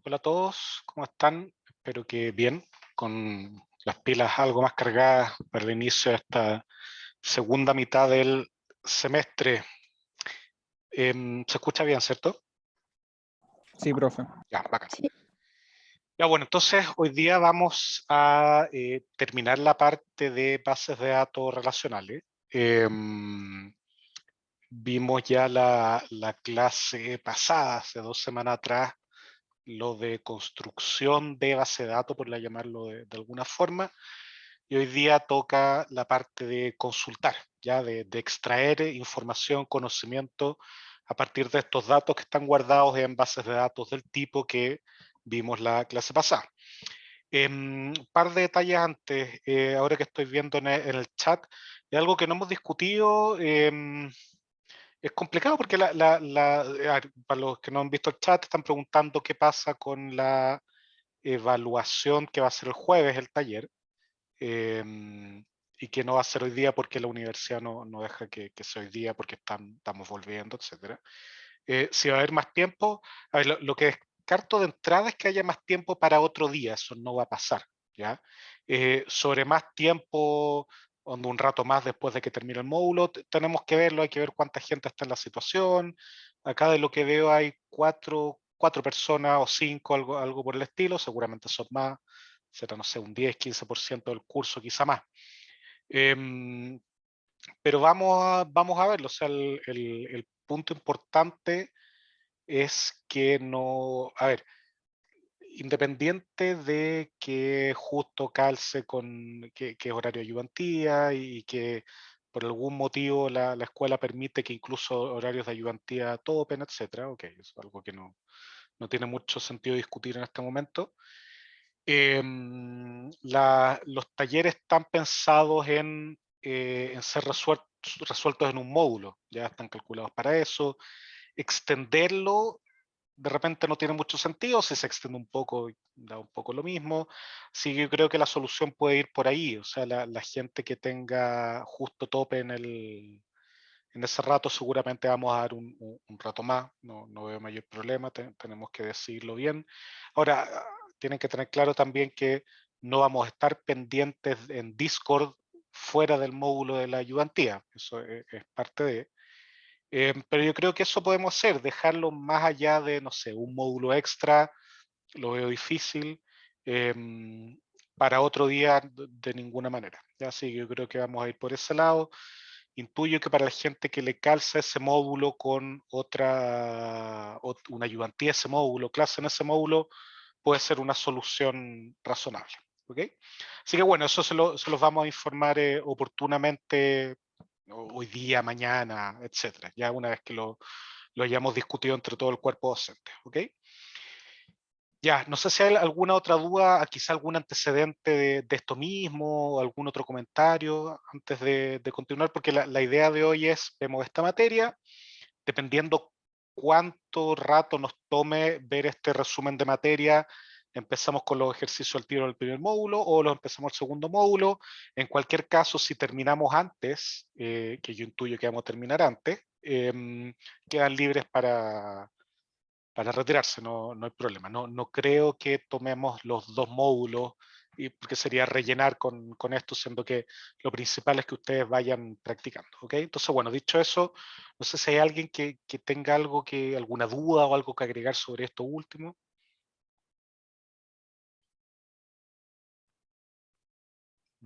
Hola a todos, ¿cómo están? Espero que bien, con las pilas algo más cargadas para el inicio de esta segunda mitad del semestre. ¿Se escucha bien, cierto? Sí, profe. Ya, bacán. Sí, Ya, bueno, entonces hoy día vamos a terminar la parte de bases de datos relacionales. Vimos ya la clase pasada, hace 2 semanas atrás, lo de construcción de base de datos, por llamarlo de alguna forma, y hoy día toca la parte de consultar, ya de extraer información, conocimiento a partir de estos datos que están guardados en bases de datos del tipo que vimos la clase pasada. Un par de detalles antes, ahora que estoy viendo en el chat, es algo que no hemos discutido. Es complicado porque para los que no han visto el chat, están preguntando qué pasa con la evaluación que va a ser el jueves, el taller, y que no va a ser hoy día porque la universidad no deja que sea hoy día porque estamos volviendo, etcétera. Si va a haber más tiempo, a ver, lo que descarto de entrada es que haya más tiempo para otro día, eso no va a pasar, ¿ya? Sobre más tiempo, un rato más después de que termine el módulo, tenemos que verlo, hay que ver cuánta gente está en la situación. Acá de lo que veo hay cuatro personas o cinco, algo por el estilo, seguramente son más, será, no sé, un 10-15% del curso, quizá más. Em, pero vamos a verlo, o sea, el punto importante es que no, a ver, independiente de que justo calce con que horario de ayudantía y que por algún motivo la escuela permite que incluso horarios de ayudantía topen, etcétera, ok, es algo que no tiene mucho sentido discutir en este momento. Los talleres están pensados en ser resueltos en un módulo, ya están calculados para eso. Extenderlo de repente no tiene mucho sentido, si se extiende un poco, da un poco lo mismo. Sí, yo creo que la solución puede ir por ahí, o sea, la gente que tenga justo tope en ese rato, seguramente vamos a dar un rato más, no veo mayor problema, tenemos que decidirlo bien. Ahora, tienen que tener claro también que no vamos a estar pendientes en Discord fuera del módulo de la ayudantía, eso es parte de... pero yo creo que eso podemos hacer, dejarlo más allá de, no sé, un módulo extra, lo veo difícil, para otro día de ninguna manera. Ya sí, yo creo que vamos a ir por ese lado. Intuyo que para la gente que le calza ese módulo con una ayudantía, ese módulo, clase en ese módulo, puede ser una solución razonable. ¿Ok? Así que bueno, eso se los vamos a informar oportunamente hoy día, mañana, etcétera, ya una vez que lo hayamos discutido entre todo el cuerpo docente. ¿Ok? Ya, no sé si hay alguna otra duda, quizá algún antecedente de esto mismo, o algún otro comentario antes de continuar, porque la idea de hoy es, vemos esta materia, dependiendo cuánto rato nos tome ver este resumen de materia, empezamos con los ejercicios al tiro del primer módulo o los empezamos el segundo módulo. En cualquier caso, si terminamos antes, que yo intuyo que vamos a terminar antes, quedan libres para retirarse, no hay problema. No creo que tomemos los dos módulos, porque sería rellenar con esto, siendo que lo principal es que ustedes vayan practicando. ¿Ok? Entonces, bueno, dicho eso, no sé si hay alguien que tenga alguna duda o algo que agregar sobre esto último.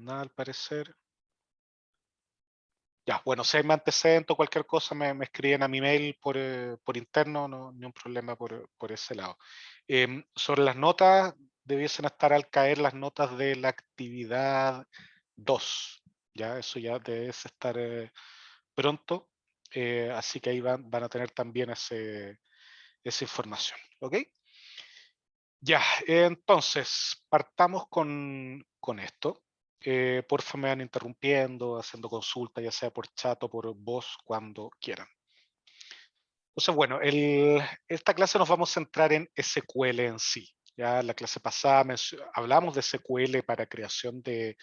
Nada, al parecer. Ya, bueno, si hay más antecedentes o cualquier cosa, me escriben a mi mail por interno, no, ni un problema por ese lado. Sobre las notas, debiesen estar al caer las notas de la actividad 2. Ya, eso ya debe estar pronto. Así que ahí van a tener también esa información. ¿Ok? Ya, entonces, partamos con esto. Porfa, me van interrumpiendo, haciendo consulta, ya sea por chat o por voz, cuando quieran. Entonces, bueno, esta clase nos vamos a centrar en SQL en sí. Ya la clase pasada hablamos de SQL para creación de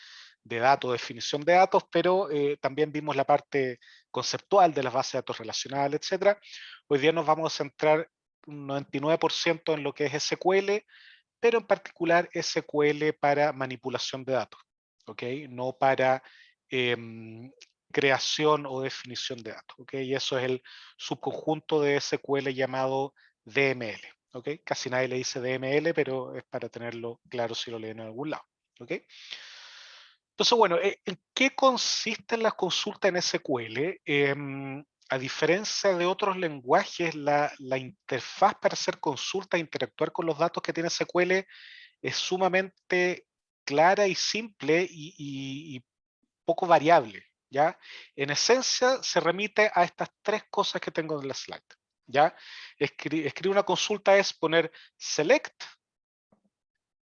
datos, definición de datos, pero también vimos la parte conceptual de las bases de datos relacionales, etcétera. Hoy día nos vamos a centrar un 99% en lo que es SQL, pero en particular SQL para manipulación de datos, ¿ok? No para creación o definición de datos, ¿ok? Y eso es el subconjunto de SQL llamado DML, ¿ok? Casi nadie le dice DML, pero es para tenerlo claro si lo leen en algún lado, ¿ok? Entonces, bueno, ¿en qué consisten las consultas en SQL? A diferencia de otros lenguajes, la interfaz para hacer consultas e interactuar con los datos que tiene SQL es sumamente clara y simple y poco variable, ¿ya? En esencia, se remite a estas tres cosas que tengo en la slide, ¿ya? Escribir una consulta es poner select,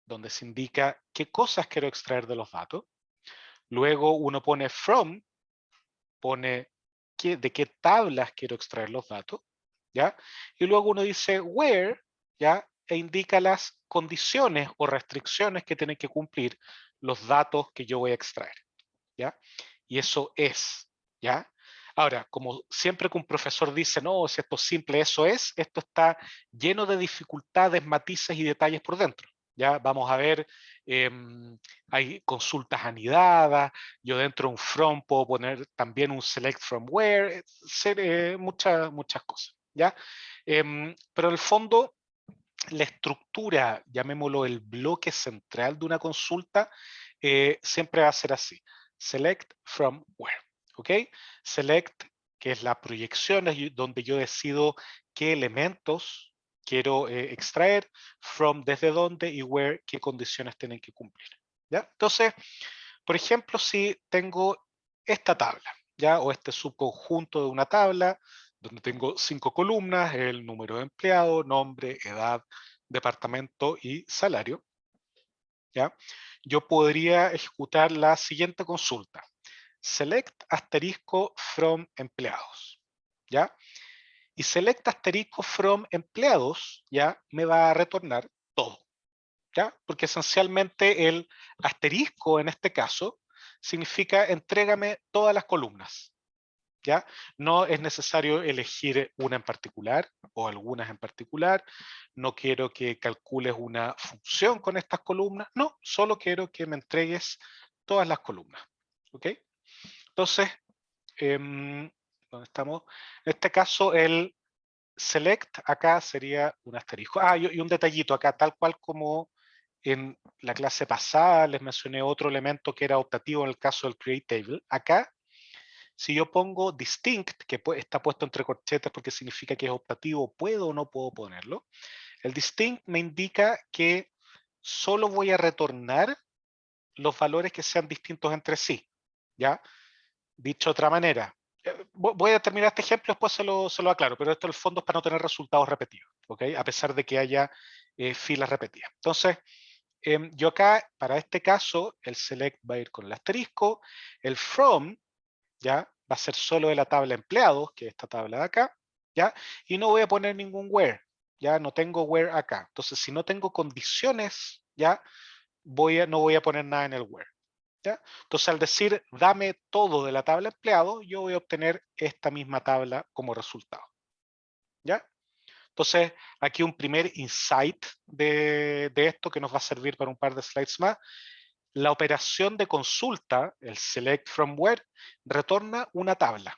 donde se indica qué cosas quiero extraer de los datos. Luego uno pone from, pone de qué tablas quiero extraer los datos, ¿ya? Y luego uno dice where, ¿ya? E indica las condiciones o restricciones que tienen que cumplir los datos que yo voy a extraer, ¿ya? Y eso es, ¿ya? Ahora, como siempre que un profesor dice, no, si esto es simple, eso es, esto está lleno de dificultades, matices y detalles por dentro. Ya vamos a ver, hay consultas anidadas, yo dentro de un from puedo poner también un select from where, muchas cosas, ¿ya? Pero en el fondo, la estructura, llamémoslo el bloque central de una consulta, siempre va a ser así. Select from where, ¿ok? Select, que es la proyección, es donde yo decido qué elementos quiero extraer, from desde dónde y where qué condiciones tienen que cumplir, ¿ya? Entonces, por ejemplo, si tengo esta tabla, ¿ya? O este subconjunto de una tabla, donde tengo 5 columnas, el número de empleado, nombre, edad, departamento y salario, ¿ya? Yo podría ejecutar la siguiente consulta. Select asterisco from empleados, ¿ya? Y select asterisco from empleados, ¿ya? Me va a retornar todo, ¿ya? Porque esencialmente el asterisco en este caso significa entrégame todas las columnas, ¿ya? No es necesario elegir una en particular o algunas en particular. No quiero que calcules una función con estas columnas. No, solo quiero que me entregues todas las columnas, ¿ok? Entonces, ¿dónde estamos? En este caso, el select acá sería un asterisco. Ah, y un detallito acá, tal cual como en la clase pasada les mencioné otro elemento que era optativo en el caso del create table. Acá, si yo pongo distinct, que está puesto entre corchetas porque significa que es optativo, puedo o no puedo ponerlo. El distinct me indica que solo voy a retornar los valores que sean distintos entre sí, ¿ya? Dicho de otra manera, voy a terminar este ejemplo, después se lo aclaro, pero esto en el fondo es para no tener resultados repetidos, ¿ok? A pesar de que haya filas repetidas. Entonces, yo acá, para este caso, el select va a ir con el asterisco, el from, ¿ya? Va a ser solo de la tabla empleados, que es esta tabla de acá, ¿ya? Y no voy a poner ningún where, ¿ya? No tengo where acá. Entonces, si no tengo condiciones, ¿ya? No voy a poner nada en el where, ¿ya? Entonces, al decir dame todo de la tabla empleado, yo voy a obtener esta misma tabla como resultado, ¿ya? Entonces, aquí un primer insight de esto que nos va a servir para un par de slides más. La operación de consulta, el select from where, retorna una tabla,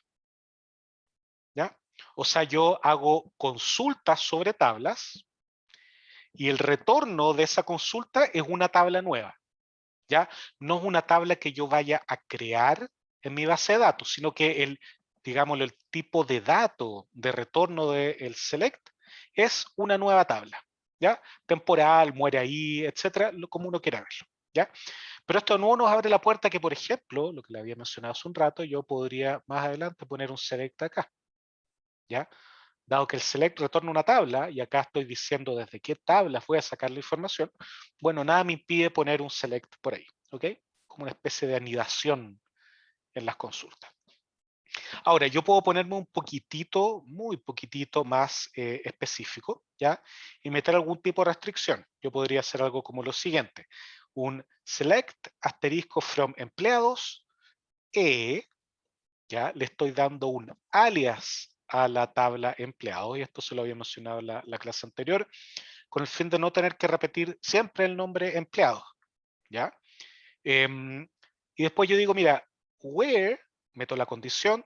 ¿ya? O sea, yo hago consultas sobre tablas y el retorno de esa consulta es una tabla nueva, ¿ya? No es una tabla que yo vaya a crear en mi base de datos, sino que digámoslo, el tipo de dato de retorno del select es una nueva tabla, ¿ya? Temporal, muere ahí, etcétera, como uno quiera verlo, ¿ya? Pero esto no nos abre la puerta que, por ejemplo, lo que le había mencionado hace un rato, yo podría más adelante poner un select acá, ¿ya? Dado que el select retorna una tabla, y acá estoy diciendo desde qué tablas voy a sacar la información, bueno, nada me impide poner un select por ahí, ¿ok? Como una especie de anidación en las consultas. Ahora, yo puedo ponerme un poquitito, muy poquitito más específico, ¿ya? Y meter algún tipo de restricción. Yo podría hacer algo como lo siguiente. Un select asterisco from empleados, ¿ya? Le estoy dando un alias a la tabla empleados, y esto se lo había mencionado en la clase anterior, con el fin de no tener que repetir siempre el nombre empleado, ¿ya? Y después yo digo, mira, where, meto la condición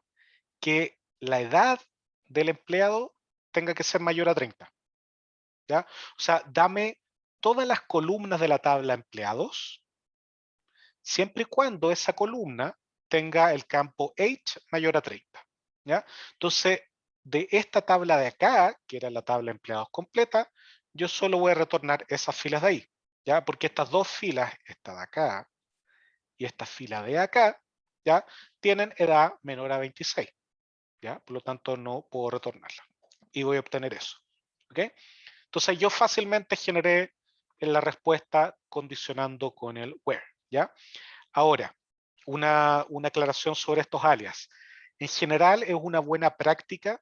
que la edad del empleado tenga que ser mayor a 30, ¿ya? O sea, dame todas las columnas de la tabla empleados, siempre y cuando esa columna tenga el campo age mayor a 30, ¿ya? Entonces, de esta tabla de acá, que era la tabla empleados completa, yo solo voy a retornar esas filas de ahí, ¿ya? Porque estas dos filas, esta de acá y esta fila de acá, ¿ya? Tienen edad menor a 26, ¿ya? Por lo tanto, no puedo retornarla. Y voy a obtener eso, ¿ok? Entonces, yo fácilmente generé en la respuesta condicionando con el where, ¿ya? Ahora, una aclaración sobre estos alias. En general, es una buena práctica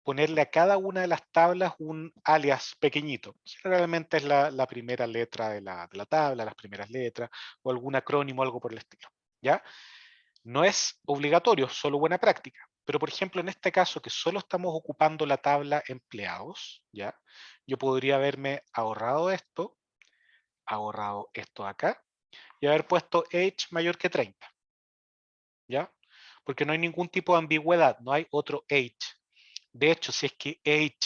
ponerle a cada una de las tablas un alias pequeñito. Generalmente es la primera letra de la tabla, las primeras letras, o algún acrónimo, algo por el estilo, ¿ya? No es obligatorio, solo buena práctica. Pero, por ejemplo, en este caso, que solo estamos ocupando la tabla empleados, ¿ya? Yo podría haberme ahorrado esto de acá, y haber puesto age mayor que 30, ¿ya? Porque no hay ningún tipo de ambigüedad, no hay otro age. De hecho, si es que age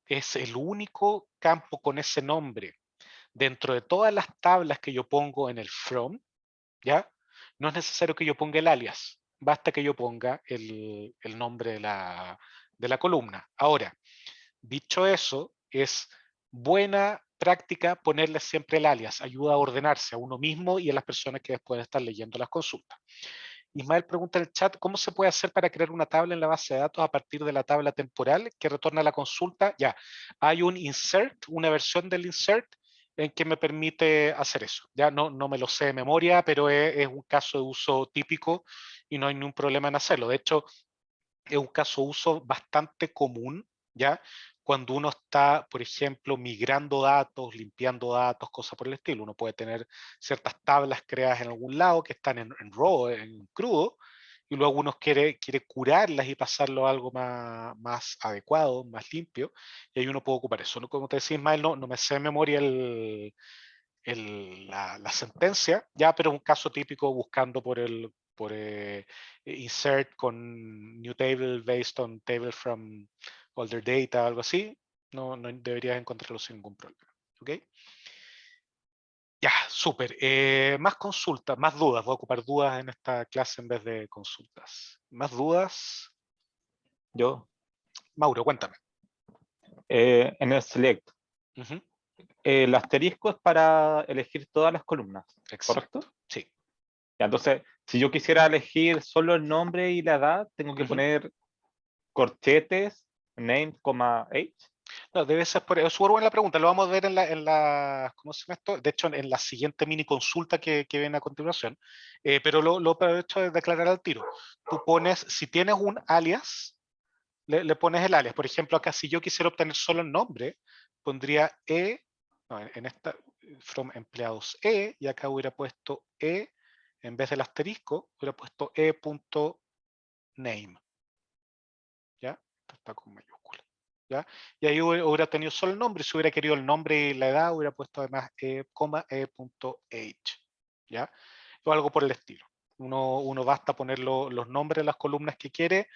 es el único campo con ese nombre dentro de todas las tablas que yo pongo en el from, ¿ya? No es necesario que yo ponga el alias, basta que yo ponga el nombre de la columna. Ahora, dicho eso, es buena práctica ponerle siempre el alias, ayuda a ordenarse a uno mismo y a las personas que después están leyendo las consultas. Ismael pregunta en el chat, ¿cómo se puede hacer para crear una tabla en la base de datos a partir de la tabla temporal que retorna la consulta? Ya, hay un insert, una versión del insert en que me permite hacer eso. Ya no me lo sé de memoria, pero es un caso de uso típico y no hay ningún problema en hacerlo. De hecho, es un caso de uso bastante común, ¿ya? Cuando uno está, por ejemplo, migrando datos, limpiando datos, cosas por el estilo. Uno puede tener ciertas tablas creadas en algún lado que están en raw, en crudo, y luego uno quiere curarlas y pasarlo a algo más adecuado, más limpio, y ahí uno puede ocupar eso. ¿No? Como te decía Ismael, no me sé de memoria la sentencia, ya, pero un caso típico buscando por insert con new table based on table from older data, algo así, no deberías encontrarlo sin ningún problema. ¿Ok? Ya, súper. Más consultas, más dudas. Voy a ocupar dudas en esta clase en vez de consultas. ¿Más dudas? Yo, Mauro, cuéntame. en el select, Ujú, el asterisco es para elegir todas las columnas, exacto. ¿correcto? Sí. Ya, entonces, si yo quisiera elegir solo el nombre y la edad, tengo que Ujú. poner corchetes, name, age. No, debe ser por eso. Es súper buena la pregunta. Lo vamos a ver ¿cómo se llama esto? De hecho, en la siguiente mini consulta que viene a continuación. Pero lo aprovecho de declarar al tiro. Tú pones, si tienes un alias, le pones el alias. Por ejemplo, acá si yo quisiera obtener solo el nombre, pondría no, en esta, from empleados y acá hubiera puesto en vez del asterisco, hubiera puesto e.name. ¿Ya? Esto está con mayúscula. ¿Ya? Y ahí hubiera tenido solo el nombre. Si hubiera querido el nombre y la edad, hubiera puesto además e.age. ¿Ya? O algo por el estilo. Uno basta poner los nombres de las columnas que quiere.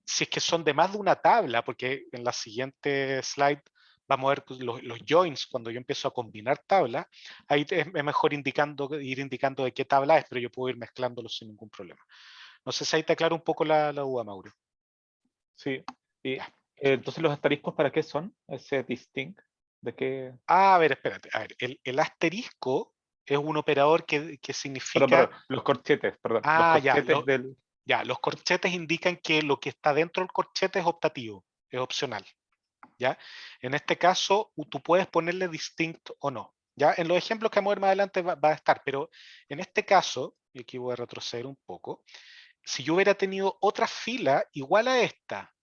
Si es que son de más de una tabla, porque en la siguiente slide vamos a ver los joins, cuando yo empiezo a combinar tablas, ahí es mejor ir indicando de qué tabla es, pero yo puedo ir mezclándolos sin ningún problema. No sé si ahí te aclaro un poco la duda, Mauro. Sí. Y, Ya. entonces, ¿los asteriscos para qué son? Ese distinct, ¿de qué? A ver, espérate. A ver, el asterisco es un operador que significa. Perdón, los corchetes, perdón. Los Ah, ya, corchetes del. ya, los corchetes indican que lo que está dentro del corchete es optativo, es opcional. ¿Ya? En este caso, tú puedes ponerle distinct o no. ¿Ya? En los ejemplos que vamos a ver más adelante va a estar, pero en este caso, y aquí voy a retroceder un poco, si yo hubiera tenido otra fila igual a esta,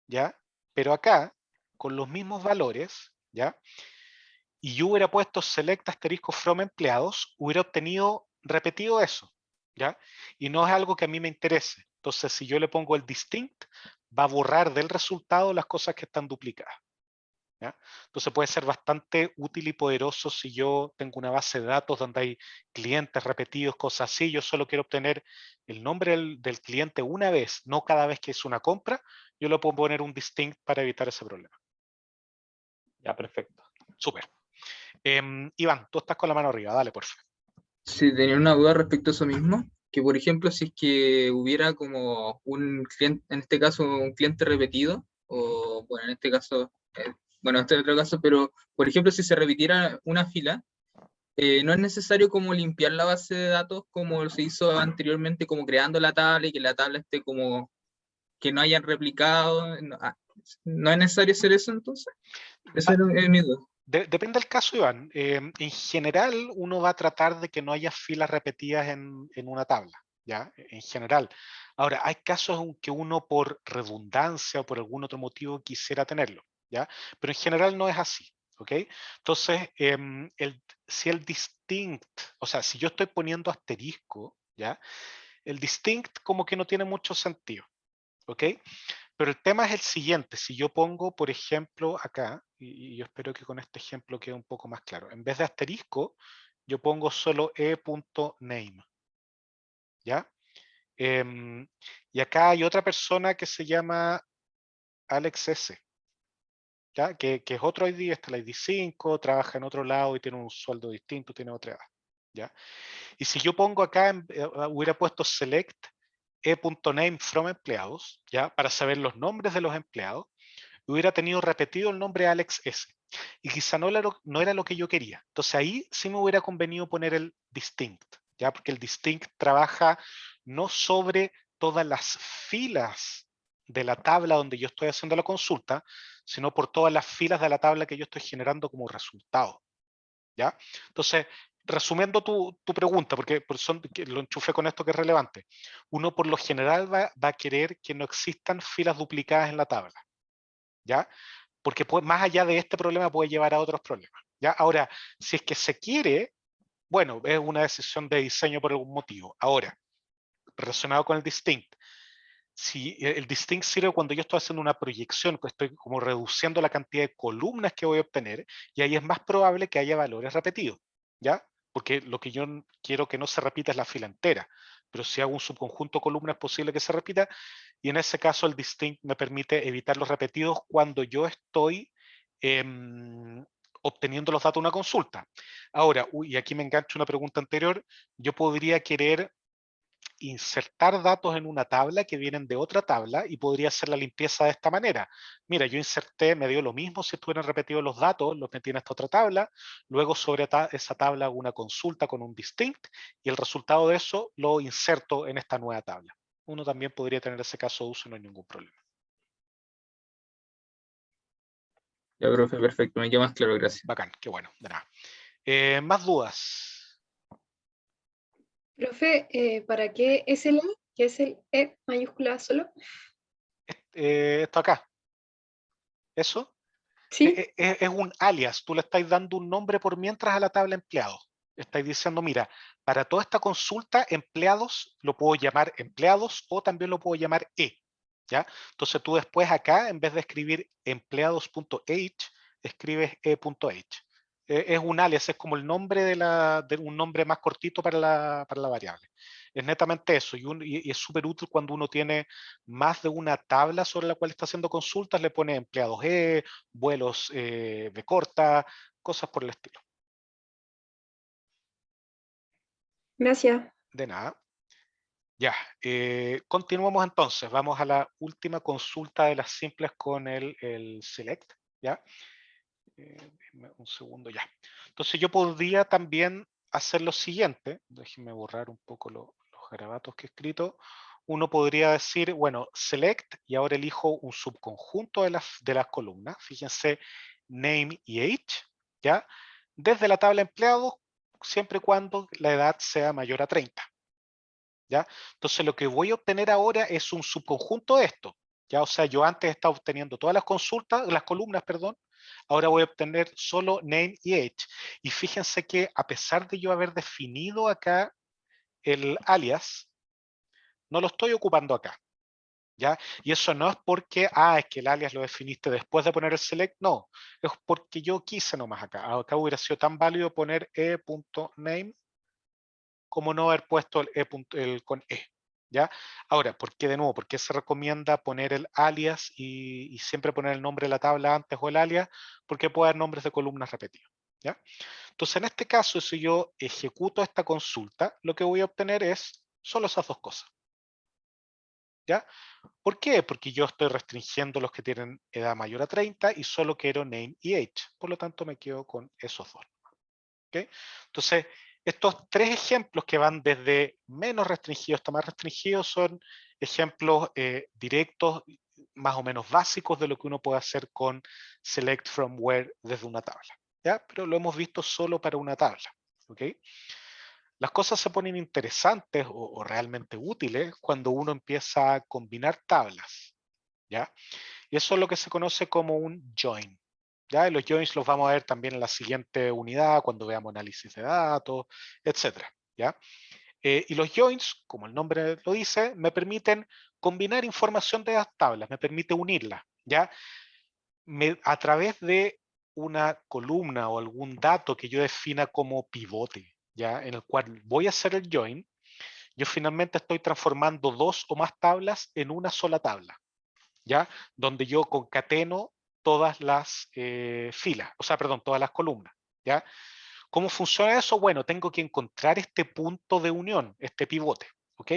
¿ya? Pero acá, con los mismos valores, ¿ya? Y yo hubiera puesto select asterisco from empleados, hubiera obtenido repetido eso, ¿ya? Y no es algo que a mí me interese. Entonces, si yo le pongo el distinct, va a borrar del resultado las cosas que están duplicadas. ¿Ya? Entonces puede ser bastante útil y poderoso si yo tengo una base de datos donde hay clientes repetidos, cosas así. Yo solo quiero obtener el nombre del cliente una vez, no cada vez que es una compra. Yo le puedo poner un distinct para evitar ese problema. Ya, perfecto. Súper. Iván, tú estás con la mano arriba, dale, por favor. Sí, tenía una duda respecto a eso mismo, que por ejemplo, si es que hubiera como un cliente, en este caso un cliente repetido, o bueno, en este caso, bueno, este es otro caso, pero por ejemplo, si se repitiera una fila, no es necesario como limpiar la base de datos como se hizo anteriormente, como creando la tabla y que la tabla esté como que no hayan replicado. No, ¿no es necesario hacer eso entonces? Esa es mi duda. Depende del caso, Iván. En general, uno va a tratar de que no haya filas repetidas en una tabla, ¿ya? En general. Ahora, hay casos en que uno por redundancia o por algún otro motivo quisiera tenerlo, ¿ya? Pero en general no es así, ¿ok? Entonces, si el distinct, o sea, si yo estoy poniendo asterisco, ¿ya? El distinct como que no tiene mucho sentido, ¿ok? Pero el tema es el siguiente, si yo pongo, por ejemplo, acá, y yo espero que con este ejemplo quede un poco más claro, en vez de asterisco, yo pongo solo e.name, ¿ya? Y acá hay otra persona que se llama Alex S, ¿ya? Que es otro ID, está el ID 5, trabaja en otro lado y tiene un sueldo distinto, tiene otra edad, ¿ya? Y si yo pongo acá, hubiera puesto select e.name from empleados, ¿ya? Para saber los nombres de los empleados, hubiera tenido repetido el nombre Alex S. Y quizá no era lo que yo quería. Entonces ahí sí me hubiera convenido poner el distinct, ¿ya? Porque el distinct trabaja no sobre todas las filas de la tabla donde yo estoy haciendo la consulta, sino por todas las filas de la tabla que yo estoy generando como resultado, ¿ya? Entonces, resumiendo tu pregunta, porque lo enchufé con esto que es relevante, uno por lo general va a querer que no existan filas duplicadas en la tabla, ¿ya? Porque más allá de este problema puede llevar a otros problemas, ¿ya? Ahora, si es que se quiere, bueno, es una decisión de diseño por algún motivo. Ahora, relacionado con el distinct, si el distinct sirve cuando yo estoy haciendo una proyección, pues estoy como reduciendo la cantidad de columnas que voy a obtener, y ahí es más probable que haya valores repetidos, ¿ya? Porque lo que yo quiero que no se repita es la fila entera, pero si hago un subconjunto de columnas es posible que se repita, y en ese caso el distinct me permite evitar los repetidos cuando yo estoy obteniendo los datos de una consulta. Ahora, y aquí me engancho una pregunta anterior, yo podría querer insertar datos en una tabla que vienen de otra tabla y podría hacer la limpieza de esta manera. Mira, yo inserté, me dio lo mismo si estuvieran repetidos los datos, los metí en esta otra tabla, luego sobre esa tabla hago una consulta con un distinct y el resultado de eso lo inserto en esta nueva tabla. Uno también podría tener ese caso de uso, no hay ningún problema. Ya, profe, perfecto, me queda más claro, gracias. Bacán, qué bueno, de nada. ¿Más dudas? Profe, ¿para qué es el E? ¿Qué es el E mayúscula solo? Esto acá, eso. Sí, Es un alias, tú le estás dando un nombre por mientras a la tabla empleados. Estáis diciendo, mira, para toda esta consulta, empleados lo puedo llamar empleados o también lo puedo llamar E, ¿ya? Entonces tú después acá, en vez de escribir empleados.h, escribes e.h. Es un alias, es como el nombre de un nombre más cortito para la variable. Es netamente eso, y es súper útil cuando uno tiene más de una tabla sobre la cual está haciendo consultas, le pone empleados E, vuelos de corta, cosas por el estilo. gracias. De nada. Ya, continuamos entonces. Vamos a la última consulta de las simples con el select. ¿Ya? Un segundo ya. Entonces yo podría también hacer lo siguiente. Déjenme borrar un poco los garabatos que he escrito. Uno podría decir, bueno, select, y ahora elijo un subconjunto de las columnas. Fíjense, name y age, ¿ya? Desde la tabla empleados, siempre y cuando la edad sea mayor a 30. ¿Ya? Entonces lo que voy a obtener ahora es un subconjunto de esto. ¿Ya? O sea, yo antes estaba obteniendo todas las consultas, las columnas, perdón, ahora voy a obtener solo name y age. Y fíjense que a pesar de yo haber definido acá el alias, no lo estoy ocupando acá. ¿ya? Y eso no es porque, es que el alias lo definiste después de poner el select, no, es porque yo quise nomás acá. Acá hubiera sido tan válido poner e.name como no haber puesto el el con e. ¿Ya? Ahora, ¿por qué de nuevo? ¿Por qué se recomienda poner el alias y siempre poner el nombre de la tabla antes o el alias? Porque puede haber nombres de columnas repetidos. ¿Ya? Entonces, en este caso, si yo ejecuto esta consulta, lo que voy a obtener es solo esas dos cosas. ¿Ya? ¿Por qué? Porque yo estoy restringiendo los que tienen edad mayor a 30 y solo quiero name y age. Por lo tanto, me quedo con esos dos. ¿Okay? Entonces, estos tres ejemplos que van desde menos restringidos hasta más restringidos son ejemplos directos, más o menos básicos de lo que uno puede hacer con select from where desde una tabla. ¿Ya? Pero lo hemos visto solo para una tabla. ¿Okay? Las cosas se ponen interesantes o realmente útiles cuando uno empieza a combinar tablas. ¿Ya? Y eso es lo que se conoce como un join. ¿Ya? Y los joins los vamos a ver también en la siguiente unidad, cuando veamos análisis de datos, etc. ¿Ya? Y los joins, como el nombre lo dice, me permiten combinar información de las tablas, me permite unirlas. ¿Ya? A través de una columna o algún dato que yo defina como pivote, ¿ya? En el cual voy a hacer el join, yo finalmente estoy transformando dos o más tablas en una sola tabla. ¿Ya? Donde yo concateno todas las filas, o sea, perdón, todas las columnas, ¿ya? ¿Cómo funciona eso? Bueno, tengo que encontrar este punto de unión, este pivote, ¿ok?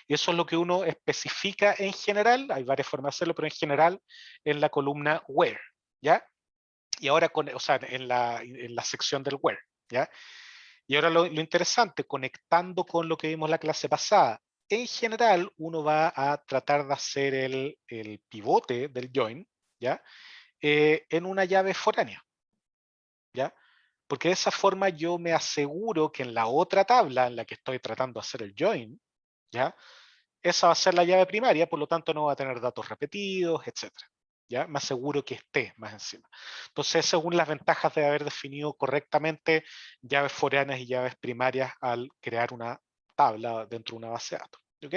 Y eso es lo que uno especifica en general, hay varias formas de hacerlo, pero en general en la columna where, ¿ya? Y ahora, o sea, en la sección del where, ¿ya? Y ahora lo interesante, conectando con lo que vimos la clase pasada, en general uno va a tratar de hacer el pivote del join, ¿ya? En una llave foránea, ¿ya? Porque de esa forma yo me aseguro que en la otra tabla en la que estoy tratando de hacer el join, ¿ya? Esa va a ser la llave primaria, por lo tanto no va a tener datos repetidos, etcétera. ¿Ya? Me aseguro que esté más encima. Entonces, según las ventajas de haber definido correctamente llaves foráneas y llaves primarias al crear una tabla dentro de una base de datos. ¿Ok?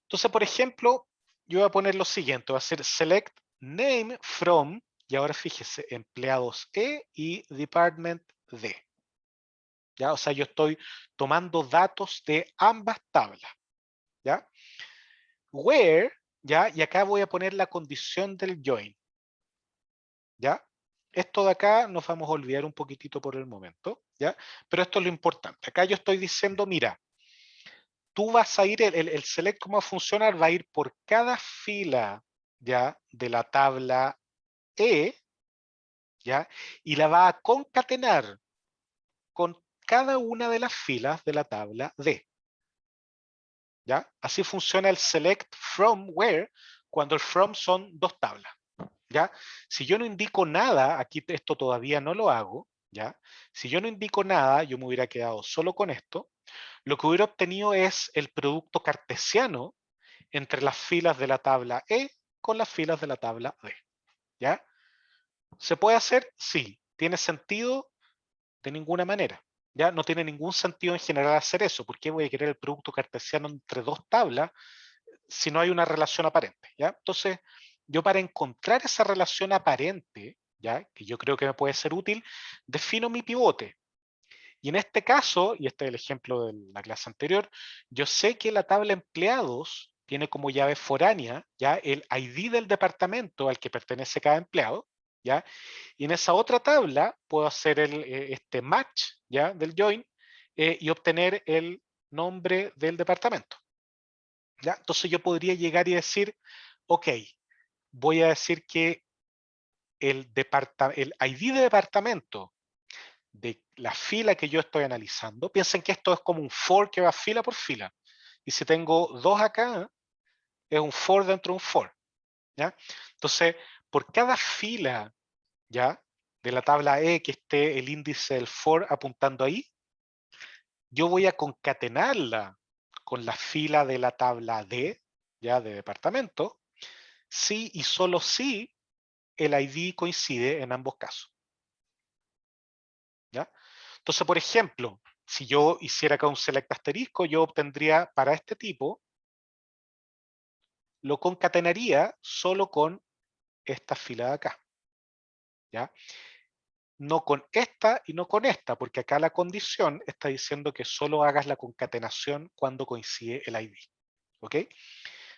Entonces, por ejemplo, yo voy a poner lo siguiente, va a ser select name from, y ahora fíjese, empleados E y department D. ¿Ya? O sea, yo estoy tomando datos de ambas tablas. ¿Ya? Where, ¿ya? Y acá voy a poner la condición del join, ¿ya? Esto de acá nos vamos a olvidar un poquitito por el momento, ¿ya? Pero esto es lo importante. Acá yo estoy diciendo, mira, tú vas a ir, el select, ¿cómo va a funcionar? Va a ir por cada fila, ¿ya? De la tabla E, ¿ya? Y la va a concatenar con cada una de las filas de la tabla D. ¿Ya? Así funciona el select from where cuando el from son dos tablas. ¿Ya? Si yo no indico nada, aquí esto todavía no lo hago, ¿ya? Si yo no indico nada, yo me hubiera quedado solo con esto, lo que hubiera obtenido es el producto cartesiano entre las filas de la tabla E con las filas de la tabla D, ¿ya? ¿Se puede hacer? Sí. ¿Tiene sentido? De ninguna manera. ¿Ya? No tiene ningún sentido en general hacer eso. ¿Por qué voy a querer el producto cartesiano entre dos tablas si no hay una relación aparente? ¿Ya? Entonces, yo para encontrar esa relación aparente, ¿ya? Que yo creo que me puede ser útil, defino mi pivote. Y en este caso, y este es el ejemplo de la clase anterior, yo sé que la tabla empleados tiene como llave foránea, ¿ya? El ID del departamento al que pertenece cada empleado, ¿ya? Y en esa otra tabla puedo hacer este match, ¿ya? Del join y obtener el nombre del departamento, ¿ya? Entonces yo podría llegar y decir, ok, voy a decir que el ID de departamento de la fila que yo estoy analizando, piensen que esto es como un for que va fila por fila. Y si tengo dos acá, es un for dentro de un for, ¿ya? Entonces, por cada fila, ¿ya? De la tabla E que esté el índice del for apuntando ahí, yo voy a concatenarla con la fila de la tabla D, ¿ya? De departamento, si y solo si el ID coincide en ambos casos, ¿ya? Entonces, por ejemplo, si yo hiciera acá un select asterisco, yo obtendría para este tipo lo concatenaría solo con esta fila de acá. ¿Ya? No con esta y no con esta, porque acá la condición está diciendo que solo hagas la concatenación cuando coincide el ID. ¿Ok?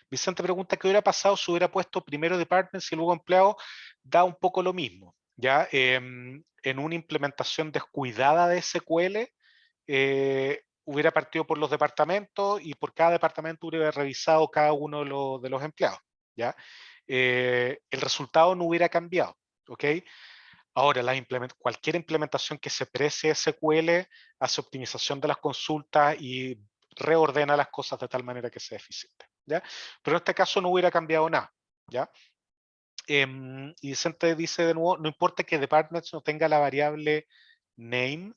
Vicente pregunta qué hubiera pasado si hubiera puesto primero departments y luego empleado. Da un poco lo mismo. ¿Ya? En una implementación descuidada de SQL, hubiera partido por los departamentos y por cada departamento hubiera revisado cada uno de los empleados. ¿Ya? El resultado no hubiera cambiado. ¿Ok? Ahora, cualquier implementación que se precie SQL hace optimización de las consultas y reordena las cosas de tal manera que sea eficiente. ¿Ya? Pero en este caso no hubiera cambiado nada. ¿Ya? Y Vicente dice de nuevo, no importa que departments no tenga la variable name,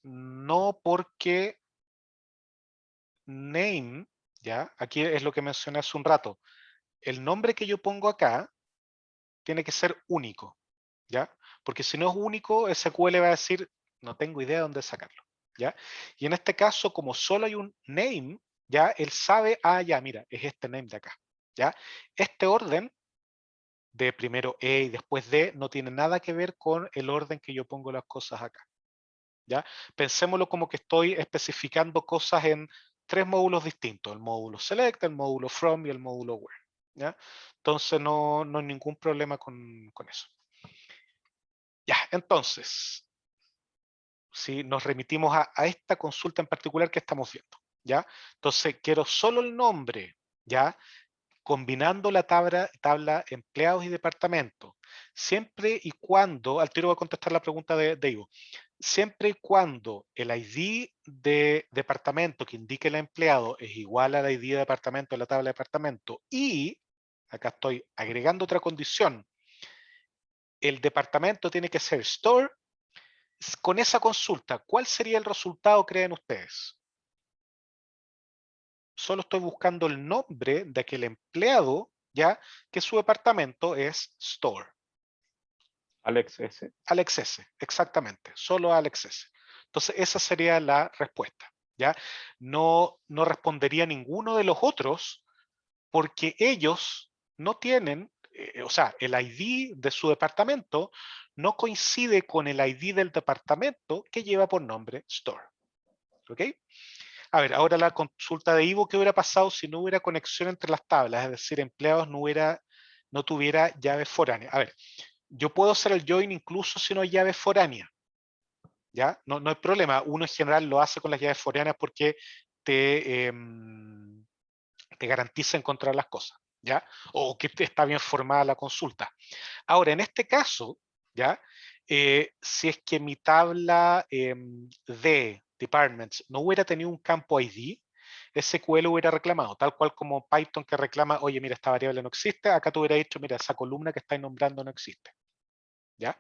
no, porque name, ¿ya? Aquí es lo que mencioné hace un rato. El nombre que yo pongo acá tiene que ser único, ¿ya? Porque si no es único, SQL va a decir, no tengo idea de dónde sacarlo, ¿ya? Y en este caso, como solo hay un name, ya él sabe, ya, mira, es este name de acá, ¿ya? Este orden de primero E y después D no tiene nada que ver con el orden que yo pongo las cosas acá, ¿ya? Pensémoslo como que estoy especificando cosas en 3 módulos distintos, el módulo select, el módulo from y el módulo where, ¿ya? Entonces no hay ningún problema con eso. Ya, entonces, si nos remitimos a esta consulta en particular que estamos viendo, ¿ya? Entonces, quiero solo el nombre, ¿ya? Combinando la tabla empleados y departamentos, siempre y cuando, al tiro voy a contestar la pregunta de Ivo, siempre y cuando el ID de departamento que indique el empleado es igual al ID de departamento de la tabla de departamento y, acá estoy agregando otra condición, el departamento tiene que ser store. Con esa consulta, ¿cuál sería el resultado, creen ustedes? Solo estoy buscando el nombre de aquel empleado, ya que su departamento es store. Alex S. Alex S, exactamente, solo Alex S. Entonces esa sería la respuesta, ¿ya? No respondería ninguno de los otros porque ellos no tienen, o sea, el ID de su departamento no coincide con el ID del departamento que lleva por nombre store. ¿Ok? A ver, ahora la consulta de Ivo, ¿qué hubiera pasado si no hubiera conexión entre las tablas? Es decir, empleados no tuviera llaves foráneas. A ver, yo puedo hacer el join incluso si no hay llaves foráneas. ¿Ya? No hay problema. Uno en general lo hace con las llaves foráneas porque te garantiza encontrar las cosas, ¿ya? O que está bien formada la consulta. Ahora, en este caso, ¿ya? Si es que mi tabla de departments no hubiera tenido un campo ID, SQL hubiera reclamado, tal cual como Python que reclama, oye, mira, esta variable no existe, acá te hubiera dicho, mira, esa columna que estáis nombrando no existe. ¿Ya?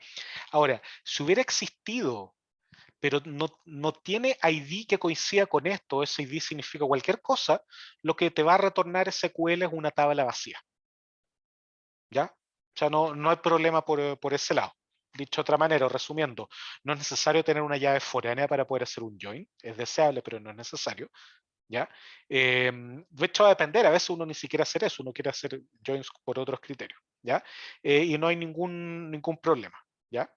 Ahora, si hubiera existido, pero no tiene ID que coincida con esto, ese ID significa cualquier cosa, lo que te va a retornar SQL es una tabla vacía. ¿Ya? O sea, no hay problema por ese lado. Dicho de otra manera, resumiendo, no es necesario tener una llave foránea para poder hacer un join. Es deseable, pero no es necesario. ¿Ya? De hecho, va a depender. A veces uno ni siquiera hacer eso. Uno quiere hacer joins por otros criterios. ¿Ya? Y no hay ningún problema. ¿Ya?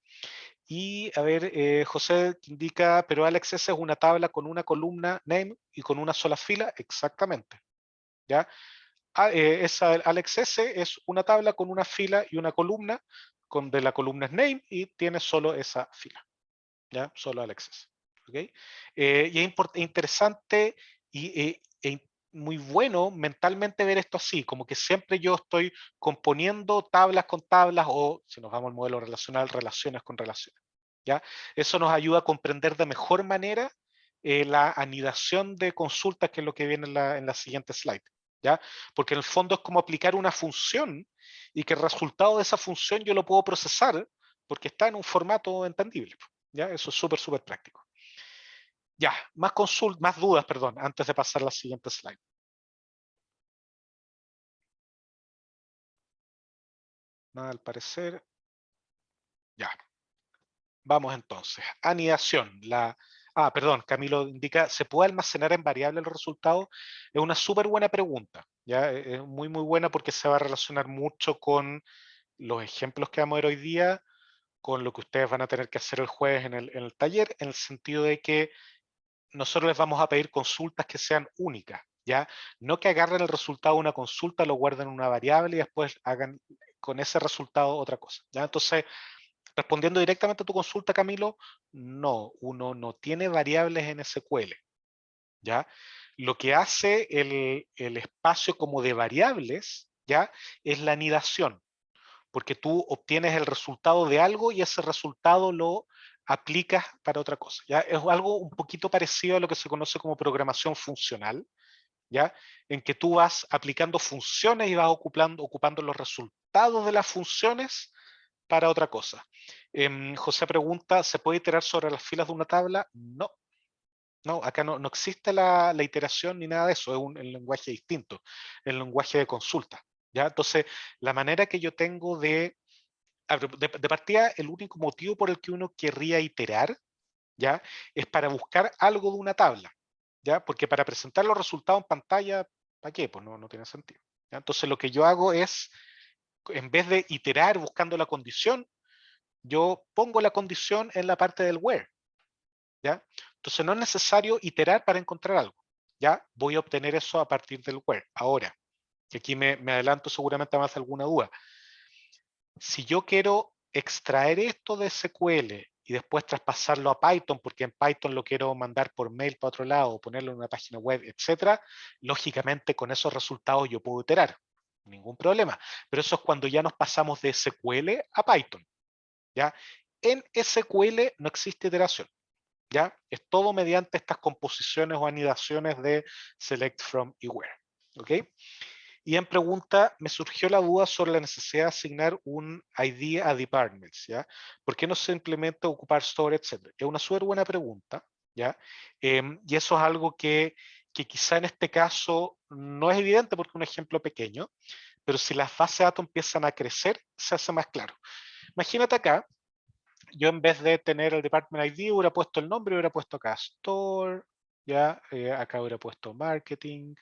Y a ver, José indica, pero Alex S es una tabla con una columna name y con una sola fila. Exactamente. ¿Ya? Esa Alex S es una tabla con una fila y una columna, de la columna es name y tiene solo esa fila, ¿ya? Solo Alex S. ¿Okay? Y es interesante y muy bueno mentalmente ver esto así, como que siempre yo estoy componiendo tablas con tablas o, si nos vamos al modelo relacional, relaciones con relaciones. ¿Ya? Eso nos ayuda a comprender de mejor manera la anidación de consultas, que es lo que viene en la siguiente slide. ¿Ya? Porque en el fondo es como aplicar una función y que el resultado de esa función yo lo puedo procesar porque está en un formato entendible. ¿Ya? Eso es súper práctico. Ya, más dudas, perdón, antes de pasar a la siguiente slide. Nada al parecer. Ya. Vamos entonces. Anidación. La Perdón, Camilo indica, ¿se puede almacenar en variable los resultados? Es una súper buena pregunta, ¿ya? Es muy, muy buena porque se va a relacionar mucho con los ejemplos que vamos a ver hoy día, con lo que ustedes van a tener que hacer el jueves en el taller, en el sentido de que nosotros les vamos a pedir consultas que sean únicas, ¿ya? No que agarren el resultado de una consulta, lo guarden en una variable y después hagan con ese resultado otra cosa, ¿ya? Entonces, respondiendo directamente a tu consulta, Camilo, no, uno no tiene variables en SQL, ¿ya? Lo que hace el espacio como de variables, ¿ya? Es la anidación, porque tú obtienes el resultado de algo y ese resultado lo aplicas para otra cosa, ¿ya? Es algo un poquito parecido a lo que se conoce como programación funcional, ¿ya? En que tú vas aplicando funciones y vas ocupando los resultados de las funciones para otra cosa. José pregunta, ¿se puede iterar sobre las filas de una tabla? No. No, acá no existe la iteración ni nada de eso, es un lenguaje distinto, el lenguaje de consulta, ¿ya? Entonces, la manera que yo tengo de partida, el único motivo por el que uno querría iterar, ¿ya? Es para buscar algo de una tabla, ¿ya? Porque para presentar los resultados en pantalla, ¿para qué? Pues no tiene sentido, ¿ya? Entonces, lo que yo hago es, en vez de iterar buscando la condición, yo pongo la condición en la parte del where, ¿ya? Entonces no es necesario iterar para encontrar algo, ¿ya? Voy a obtener eso a partir del where. Ahora, que aquí me adelanto seguramente más alguna duda. Si yo quiero extraer esto de SQL y después traspasarlo a Python, porque en Python lo quiero mandar por mail para otro lado, ponerlo en una página web, etcétera, lógicamente con esos resultados yo puedo iterar, ningún problema. Pero eso es cuando ya nos pasamos de SQL a Python, ¿ya? En SQL no existe iteración, ¿ya? Es todo mediante estas composiciones o anidaciones de select from y where, ¿ok? Y en pregunta me surgió la duda sobre la necesidad de asignar un ID a departments, ¿ya? ¿Por qué no simplemente ocupar store, etcétera? Es una súper buena pregunta, ¿ya? Y eso es algo que quizá en este caso no es evidente porque es un ejemplo pequeño, pero si las bases de datos empiezan a crecer, se hace más claro. Imagínate acá, yo en vez de tener el department ID hubiera puesto el nombre, hubiera puesto acá store, ya, acá hubiera puesto marketing,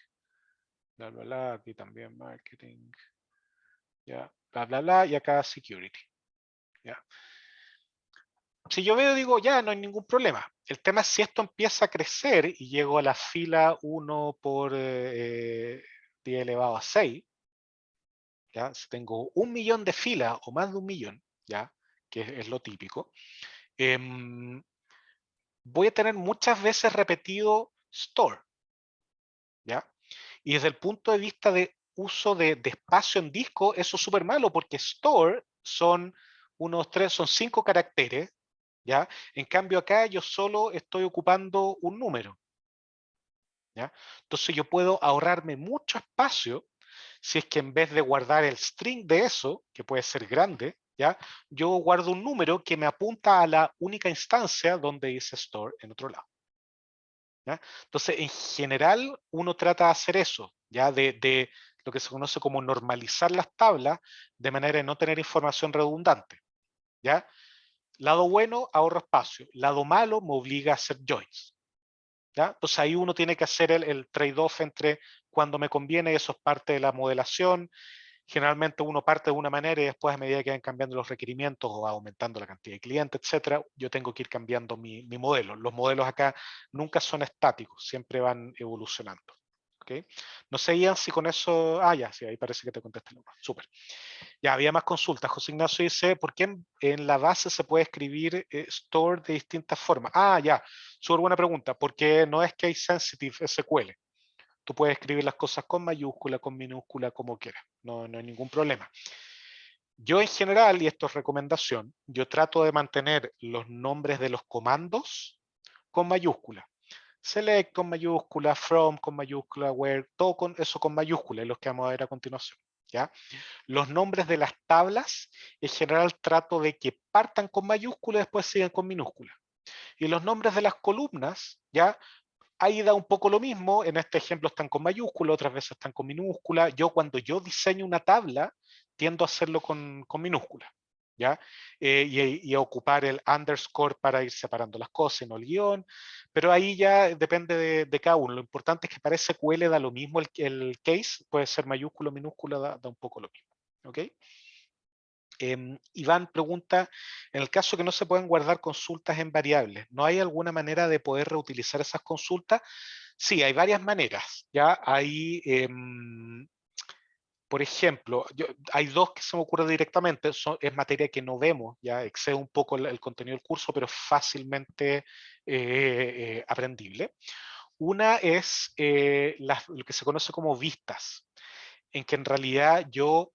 bla, bla, bla, aquí también marketing, ya, bla, bla, bla, y acá security, ya. Si yo veo, digo, ya, no hay ningún problema. El tema es si esto empieza a crecer y llego a la fila 1 por 10 elevado a 6, ya, si tengo 1 millón de filas o más de 1 millón, ya, que es lo típico, voy a tener muchas veces repetido store, ¿ya? Y desde el punto de vista de uso de espacio en disco, eso es súper malo porque store son son 5 caracteres, ¿ya? En cambio acá yo solo estoy ocupando un número, ¿ya? Entonces yo puedo ahorrarme mucho espacio si es que en vez de guardar el string de eso, que puede ser grande, ¿ya? Yo guardo un número que me apunta a la única instancia donde dice store en otro lado, ¿ya? Entonces, en general, uno trata de hacer eso, ¿ya? De lo que se conoce como normalizar las tablas de manera de no tener información redundante, ¿ya? Lado bueno, ahorro espacio. Lado malo, me obliga a hacer joins, ¿ya? Entonces ahí uno tiene que hacer el trade-off entre cuando me conviene, eso es parte de la modelación. Generalmente uno parte de una manera y después a medida que van cambiando los requerimientos o va aumentando la cantidad de clientes, etcétera, yo tengo que ir cambiando mi modelo. Los modelos acá nunca son estáticos, siempre van evolucionando. ¿Okay? No sé, Ian, si con eso... ya, sí, ahí parece que te contesté. Súper. Ya, había más consultas. José Ignacio dice, ¿por qué en la base se puede escribir store de distintas formas? Ya, súper buena pregunta, porque no es case sensitive SQL. Tú puedes escribir las cosas con mayúscula, con minúscula, como quieras. No hay ningún problema. Yo en general, y esto es recomendación, yo trato de mantener los nombres de los comandos con mayúscula. Select con mayúscula, from con mayúscula, where, todo con eso con mayúscula, es los que vamos a ver a continuación, ¿ya? Los nombres de las tablas, en general trato de que partan con mayúscula y después sigan con minúscula. Y los nombres de las columnas, ¿ya? Ahí da un poco lo mismo, en este ejemplo están con mayúscula, otras veces están con minúscula. Yo cuando yo diseño una tabla, tiendo a hacerlo con minúscula, ¿ya? Y ocupar el underscore para ir separando las cosas, no el guión, pero ahí ya depende de cada uno. Lo importante es que para SQL da lo mismo el case, puede ser mayúsculo, minúsculo, da un poco lo mismo. ¿Ok? Iván pregunta, en el caso que no se pueden guardar consultas en variables, ¿no hay alguna manera de poder reutilizar esas consultas? Sí, hay varias maneras. ¿Ya? Hay, por ejemplo, hay dos que se me ocurren directamente, es materia que no vemos, ya excede un poco el contenido del curso, pero fácilmente aprendible. Una es lo que se conoce como vistas, en que en realidad yo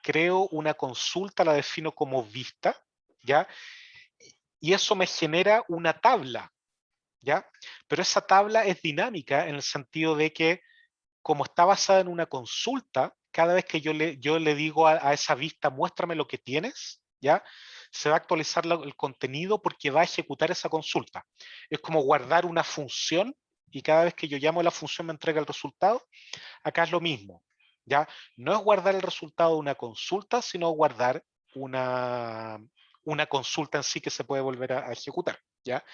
creo una consulta, la defino como vista, ¿ya? Y eso me genera una tabla, ¿ya? Pero esa tabla es dinámica en el sentido de que, como está basada en una consulta, cada vez que yo le digo a esa vista, muéstrame lo que tienes, ¿ya? Se va a actualizar el contenido porque va a ejecutar esa consulta. Es como guardar una función y cada vez que yo llamo a la función me entrega el resultado. Acá es lo mismo, ¿ya? No es guardar el resultado de una consulta, sino guardar una consulta en sí que se puede volver a ejecutar, ¿ya?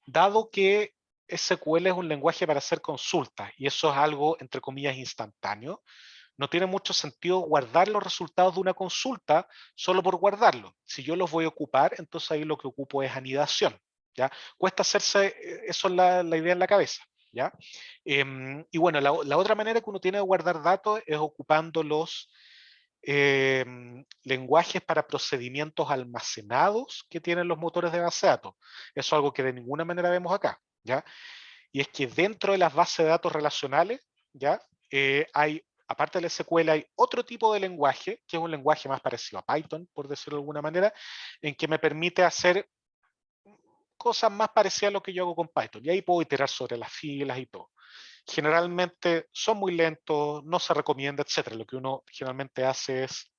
Dado que SQL es un lenguaje para hacer consultas y eso es algo, entre comillas, instantáneo, no tiene mucho sentido guardar los resultados de una consulta solo por guardarlo. Si yo los voy a ocupar, entonces ahí lo que ocupo es anidación, ¿ya? Cuesta hacerse, eso es la idea en la cabeza, ¿ya? Y bueno, la otra manera que uno tiene de guardar datos es ocupando los lenguajes para procedimientos almacenados que tienen los motores de base de datos. Eso es algo que de ninguna manera vemos acá, ¿ya? Y es que dentro de las bases de datos relacionales, ¿ya? Hay, aparte del SQL, hay otro tipo de lenguaje, que es un lenguaje más parecido a Python, por decirlo de alguna manera, en que me permite hacer cosas más parecidas a lo que yo hago con Python. Y ahí puedo iterar sobre las filas y todo. Generalmente son muy lentos, no se recomienda, etcétera. Lo que uno generalmente hace es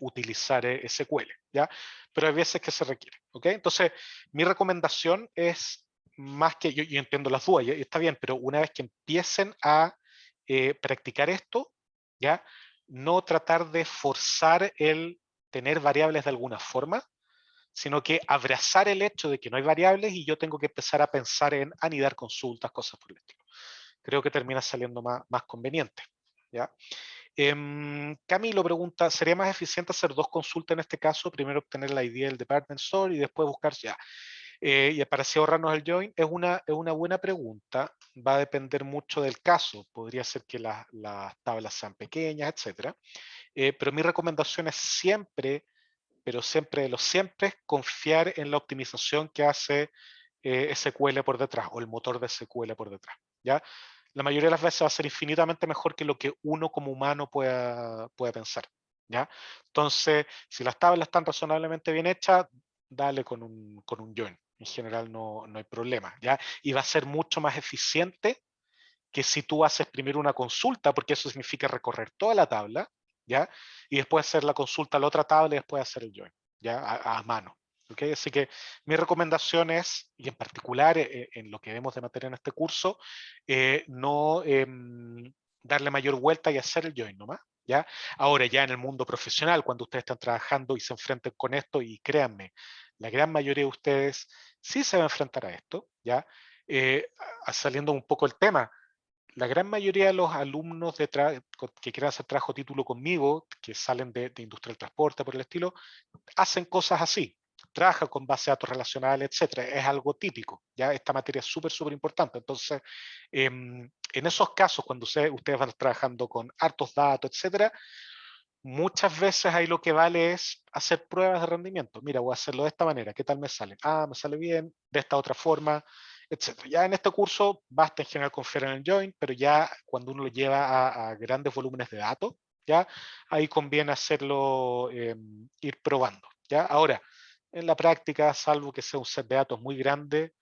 utilizar SQL, ¿ya? Pero hay veces que se requiere, ¿ok? Entonces, mi recomendación es más que, yo entiendo las dudas, y está bien, pero una vez que empiecen a practicar esto, ¿ya? No tratar de forzar el tener variables de alguna forma, sino que abrazar el hecho de que no hay variables y yo tengo que empezar a pensar en anidar consultas, cosas por el estilo. Creo que termina saliendo más conveniente, ¿ya? Camilo pregunta, ¿sería más eficiente hacer dos consultas en este caso? Primero obtener la ID del department store y después buscar ya. Y para así ahorrarnos el join, es una buena pregunta. Va a depender mucho del caso. Podría ser que las tablas sean pequeñas, etcétera. Pero mi recomendación es siempre, pero siempre de los siempre, confiar en la optimización que hace SQL por detrás o el motor de SQL por detrás, ¿ya? La mayoría de las veces va a ser infinitamente mejor que lo que uno como humano pueda pensar, ¿ya? Entonces, si las tablas están razonablemente bien hechas, dale con un join. En general no hay problema, ¿ya? Y va a ser mucho más eficiente que si tú haces primero una consulta, porque eso significa recorrer toda la tabla, ¿ya? Y después hacer la consulta a la otra tabla y después hacer el join, ¿ya? A mano. ¿Okay? Así que mi recomendación es, y en particular en lo que vemos de materia en este curso, no darle mayor vuelta y hacer el join nomás, ¿ya? Ahora ya en el mundo profesional, cuando ustedes están trabajando y se enfrenten con esto, y créanme, la gran mayoría de ustedes sí se va a enfrentar a esto, ¿ya? Saliendo un poco el tema, la gran mayoría de los alumnos que quieran hacer trabajo título conmigo, que salen de industria del transporte por el estilo, hacen cosas así. Trabajan con base de datos relacionales, etcétera. Es algo típico. Ya esta materia es súper importante. Entonces, en esos casos, cuando ustedes van trabajando con hartos datos, etcétera, muchas veces ahí lo que vale es hacer pruebas de rendimiento. Mira, voy a hacerlo de esta manera. ¿Qué tal me sale? Ah, me sale bien. De esta otra forma, etc. Ya en este curso basta en general confiar en el join, pero ya cuando uno lo lleva a grandes volúmenes de datos, ya ahí conviene hacerlo, ir probando. ¿Ya? Ahora, en la práctica, salvo que sea un set de datos muy grande,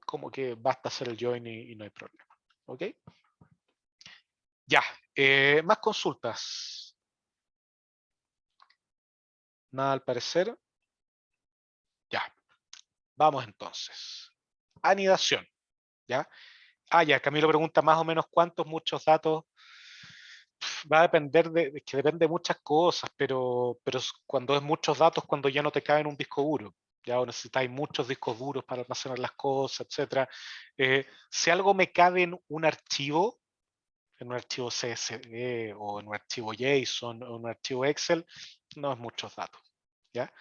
como que basta hacer el join y no hay problema. ¿Ok? Ya, más consultas. Nada al parecer. Ya, vamos entonces. Anidación, ¿ya? Ah, ya, Camilo pregunta más o menos cuántos, muchos datos. Va a depender de que depende de muchas cosas, pero cuando es muchos datos, cuando ya no te cabe en un disco duro, ya o necesitáis muchos discos duros para almacenar las cosas, etcétera. Si algo me cabe en un archivo CSV o en un archivo JSON o en un archivo Excel, no es muchos datos, ¿ya?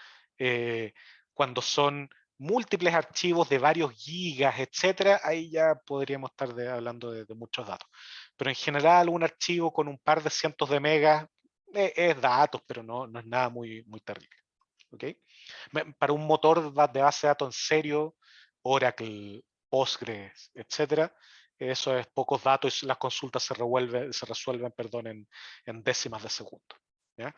Cuando son múltiples archivos de varios gigas, etcétera, ahí ya podríamos estar hablando de muchos datos. Pero en general un archivo con un par de cientos de megas es datos, pero no es nada muy terrible. ¿Okay? Para un motor de base de datos en serio, Oracle, Postgres, etcétera, eso es pocos datos y las consultas se resuelven en décimas de segundo. ¿Ya?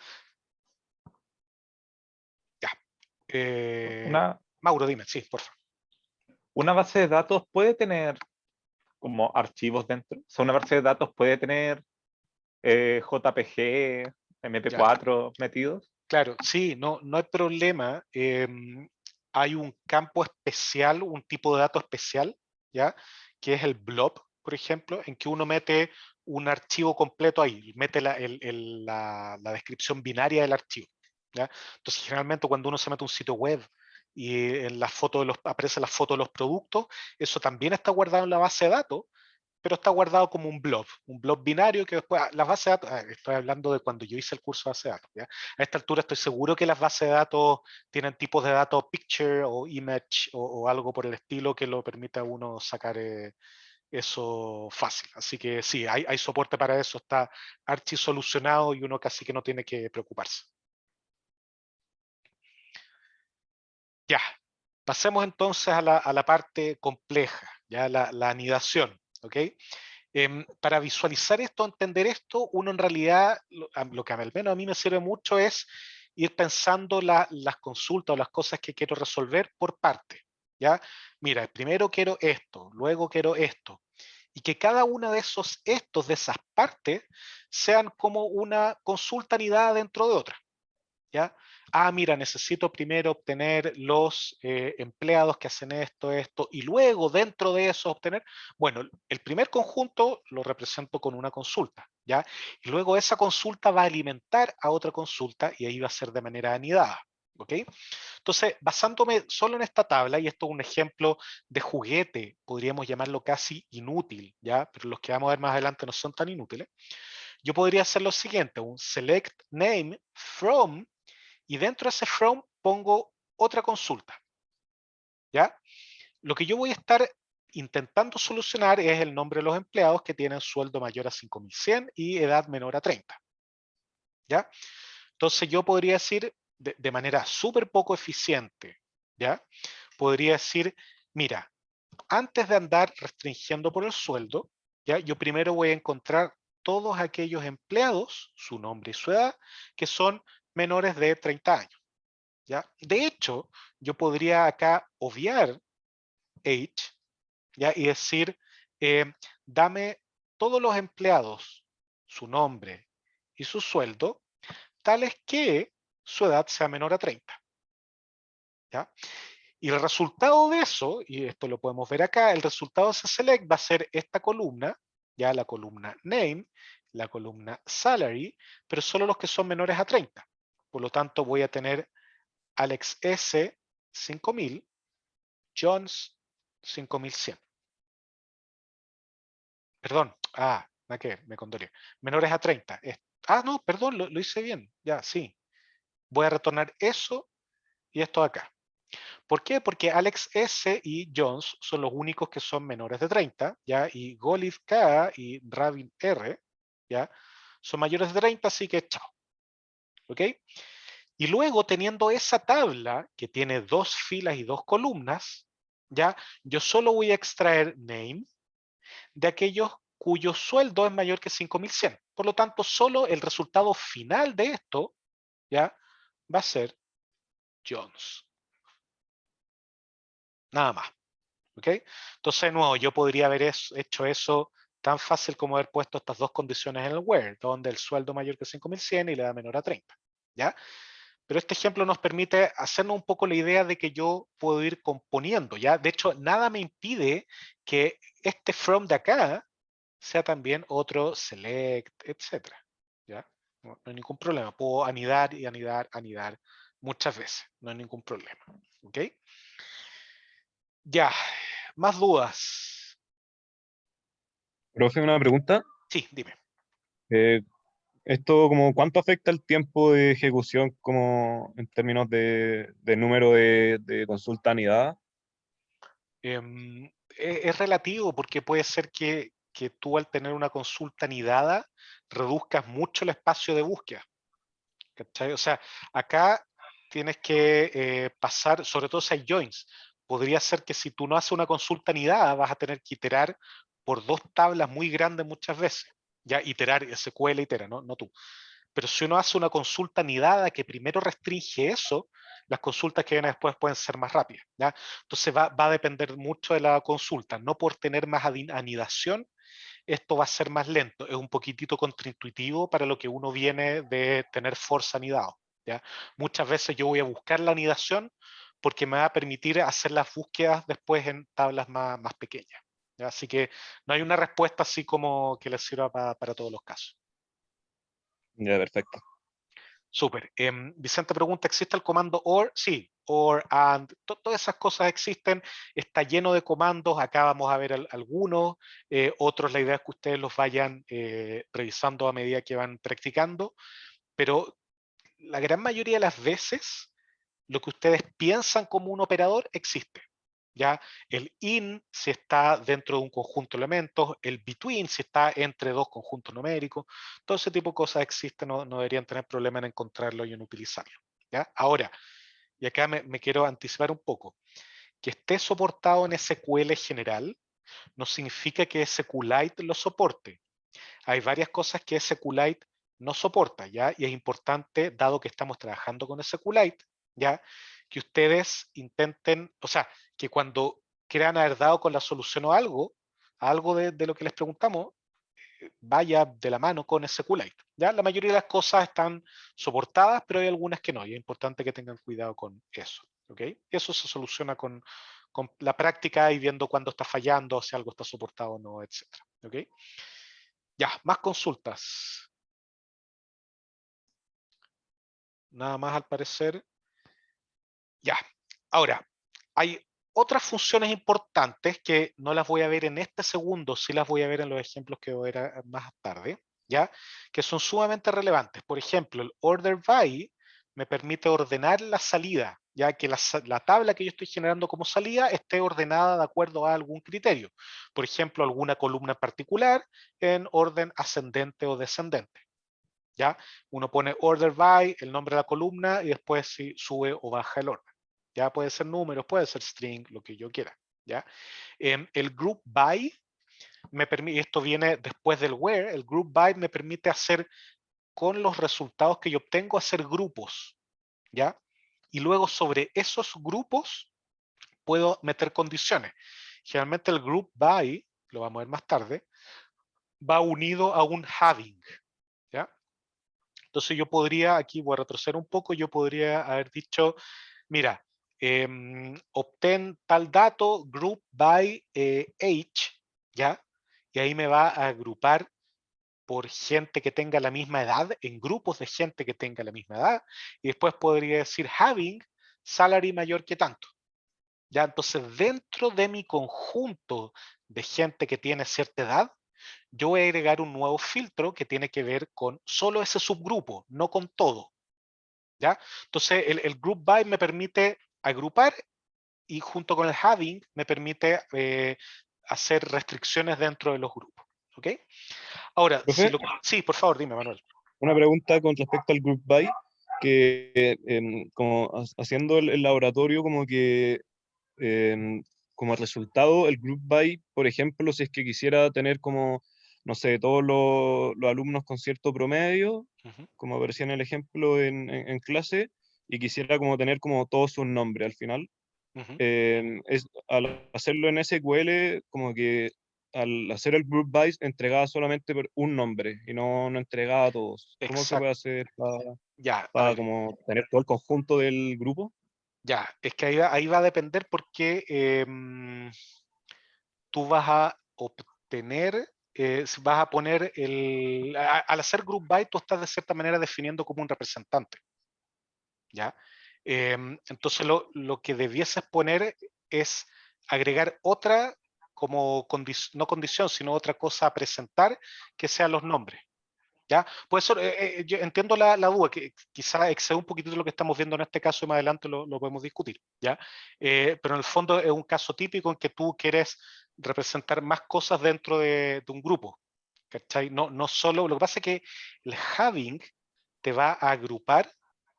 Mauro, dime, sí, por favor. Una base de datos puede tener como archivos dentro. O sea, una base de datos puede tener JPG, MP4 metidos. Claro, sí, no hay problema. Hay un campo especial, un tipo de dato especial, ¿ya? Que es el blob, por ejemplo, en que uno mete un archivo completo ahí, mete la descripción binaria del archivo, ¿ya? Entonces, generalmente cuando uno se mete a un sitio web y en la foto aparece la foto de los productos, eso también está guardado en la base de datos, pero está guardado como un blob binario que después, las bases de datos, estoy hablando de cuando yo hice el curso de base de datos, ¿ya? A esta altura estoy seguro que las bases de datos tienen tipos de datos picture o image o algo por el estilo que lo permita a uno sacar eso fácil. Así que sí, hay soporte para eso, está archi solucionado y uno casi que no tiene que preocuparse. Ya, pasemos entonces a la parte compleja, ya la anidación, ¿ok? Para visualizar esto, entender esto, uno en realidad, lo que al menos a mí me sirve mucho es ir pensando las consultas o las cosas que quiero resolver por parte, ¿ya? Mira, primero quiero esto, luego quiero esto, y que cada una de de esas partes, sean como una consulta anidada dentro de otra, ¿ya? Mira, necesito primero obtener los empleados que hacen esto, y luego dentro de eso obtener, bueno, el primer conjunto lo represento con una consulta, ¿ya? Y luego esa consulta va a alimentar a otra consulta y ahí va a ser de manera anidada, ¿ok? Entonces, basándome solo en esta tabla, y esto es un ejemplo de juguete, podríamos llamarlo casi inútil, ¿ya? Pero los que vamos a ver más adelante no son tan inútiles. Yo podría hacer lo siguiente, un select name from, y dentro de ese from pongo otra consulta, ¿ya? Lo que yo voy a estar intentando solucionar es el nombre de los empleados que tienen sueldo mayor a 5.100 y edad menor a 30, ¿ya? Entonces yo podría decir de manera súper poco eficiente, ¿ya? Podría decir, mira, antes de andar restringiendo por el sueldo, ¿ya? Yo primero voy a encontrar todos aquellos empleados, su nombre y su edad, que son menores de 30 años. ¿Ya? De hecho, yo podría acá obviar age, ¿ya? Y decir, dame todos los empleados, su nombre y su sueldo, tales que su edad sea menor a 30. ¿Ya? Y el resultado de eso, y esto lo podemos ver acá, el resultado de ese select va a ser esta columna, ya la columna name, la columna salary, pero solo los que son menores a 30. Por lo tanto, voy a tener Alex S, 5.000, Jones, 5.100. Perdón, me condolé. Menores a 30. No, perdón, lo hice bien. Ya, sí. Voy a retornar eso y esto acá. ¿Por qué? Porque Alex S y Jones son los únicos que son menores de 30, ¿ya? Y Golif K y Rabin R, ¿ya? Son mayores de 30, así que chao. ¿Ok? Y luego, teniendo esa tabla que tiene 2 filas y 2 columnas, ¿ya? Yo solo voy a extraer name de aquellos cuyo sueldo es mayor que 5.100. Por lo tanto, solo el resultado final de esto, ¿ya? Va a ser Jones. Nada más. ¿Ok? Entonces, de nuevo, yo podría haber hecho eso tan fácil como haber puesto estas dos condiciones en el where, donde el sueldo mayor que 5.100 y la edad menor a 30. ¿Ya? Pero este ejemplo nos permite hacernos un poco la idea de que yo puedo ir componiendo, ¿ya? De hecho, nada me impide que este from de acá sea también otro select, etcétera, ¿ya? No hay ningún problema. Puedo anidar y anidar, anidar muchas veces. No hay ningún problema. ¿Ok? Ya. Más dudas. Profe, una pregunta. Sí, dime. Esto como ¿cuánto afecta el tiempo de ejecución como en términos de número de consulta anidada? Es relativo porque puede ser que tú al tener una consulta anidada reduzcas mucho el espacio de búsqueda. ¿Cachai? O sea, acá tienes que pasar, sobre todo si hay joins, podría ser que si tú no haces una consulta anidada vas a tener que iterar por dos tablas muy grandes muchas veces. Ya, iterar, SQL itera, no tú. Pero si uno hace una consulta anidada que primero restringe eso, las consultas que vienen después pueden ser más rápidas. ¿Ya? Entonces va a depender mucho de la consulta. No por tener más anidación, esto va a ser más lento. Es un poquitito contraintuitivo para lo que uno viene de tener force anidado. ¿Ya? Muchas veces yo voy a buscar la anidación porque me va a permitir hacer las búsquedas después en tablas más pequeñas. ¿Ya? Así que no hay una respuesta así como que les sirva para todos los casos. Ya, perfecto. Súper. Vicente pregunta, ¿existe el comando OR? Sí, OR, AND, todas esas cosas existen. Está lleno de comandos. Acá vamos a ver algunos. Otros, la idea es que ustedes los vayan revisando a medida que van practicando. Pero la gran mayoría de las veces, lo que ustedes piensan como un operador existe. ¿Ya? El in si está dentro de un conjunto de elementos, el between si está entre dos conjuntos numéricos, todo ese tipo de cosas existen, no deberían tener problema en encontrarlo y en utilizarlo. ¿Ya? Ahora, y acá me quiero anticipar un poco, que esté soportado en SQL general no significa que SQLite lo soporte. Hay varias cosas que SQLite no soporta, ¿ya? Y es importante, dado que estamos trabajando con SQLite, ¿ya? Que ustedes intenten, o sea, que cuando crean haber dado con la solución o algo de lo que les preguntamos, vaya de la mano con SQLite, ¿ya? La mayoría de las cosas están soportadas, pero hay algunas que no, y es importante que tengan cuidado con eso, ¿ok? Eso se soluciona con la práctica y viendo cuándo está fallando, si algo está soportado o no, etcétera, ¿ok? Ya, más consultas. Nada más al parecer. Ya, ahora, hay otras funciones importantes que no las voy a ver en este segundo, sí las voy a ver en los ejemplos que voy a ver más tarde, ¿ya? Que son sumamente relevantes. Por ejemplo, el order by me permite ordenar la salida, ya que la tabla que yo estoy generando como salida esté ordenada de acuerdo a algún criterio. Por ejemplo, alguna columna en particular en orden ascendente o descendente. ¿Ya? Uno pone order by, el nombre de la columna y después si sube o baja el orden. Ya puede ser números, puede ser string, lo que yo quiera. ¿Ya? El group by me permite, esto viene después del where, el group by me permite hacer con los resultados que yo obtengo, hacer grupos. ¿Ya? Y luego sobre esos grupos puedo meter condiciones. Generalmente el group by, lo vamos a ver más tarde, va unido a un having. ¿Ya? Entonces yo podría, aquí voy a retroceder un poco, yo podría haber dicho, mira, obtén tal dato, group by age, ¿ya? Y ahí me va a agrupar por gente que tenga la misma edad, en grupos de gente que tenga la misma edad, y después podría decir having salary mayor que tanto. ¿Ya? Entonces dentro de mi conjunto de gente que tiene cierta edad, yo voy a agregar un nuevo filtro que tiene que ver con solo ese subgrupo, no con todo. ¿Ya? Entonces, el group by me permite agrupar y junto con el having me permite hacer restricciones dentro de los grupos. ¿Ok? Ahora, Profe, sí, por favor, dime, Manuel. una pregunta con respecto al group by, que como haciendo el laboratorio como que como resultado el group by, por ejemplo, si es que quisiera tener como, no sé, todos los alumnos con cierto promedio, Ujú, como aparecía en el ejemplo en clase, y quisiera como tener como todos sus nombres al final, ujú. al hacerlo en SQL, como que al hacer el group by entregaba solamente por un nombre y no entregaba a todos. ¿Cómo se puede Exacto. hacer Ya, a para ver, como tener todo el conjunto del grupo? ya, es que ahí va a depender porque tú vas a obtener si vas a poner al hacer group by, tú estás de cierta manera definiendo como un representante. ¿Ya? Entonces lo que debieses poner es agregar otra como no condición, sino otra cosa a presentar que sean los nombres. ¿Ya? Por eso yo entiendo la duda, que quizá excede un poquito de lo que estamos viendo en este caso y más adelante lo podemos discutir. ¿Ya? Pero en el fondo es un caso típico en que tú quieres representar más cosas dentro de un grupo. ¿Cachai? No solo, lo que pasa es que el having te va a agrupar,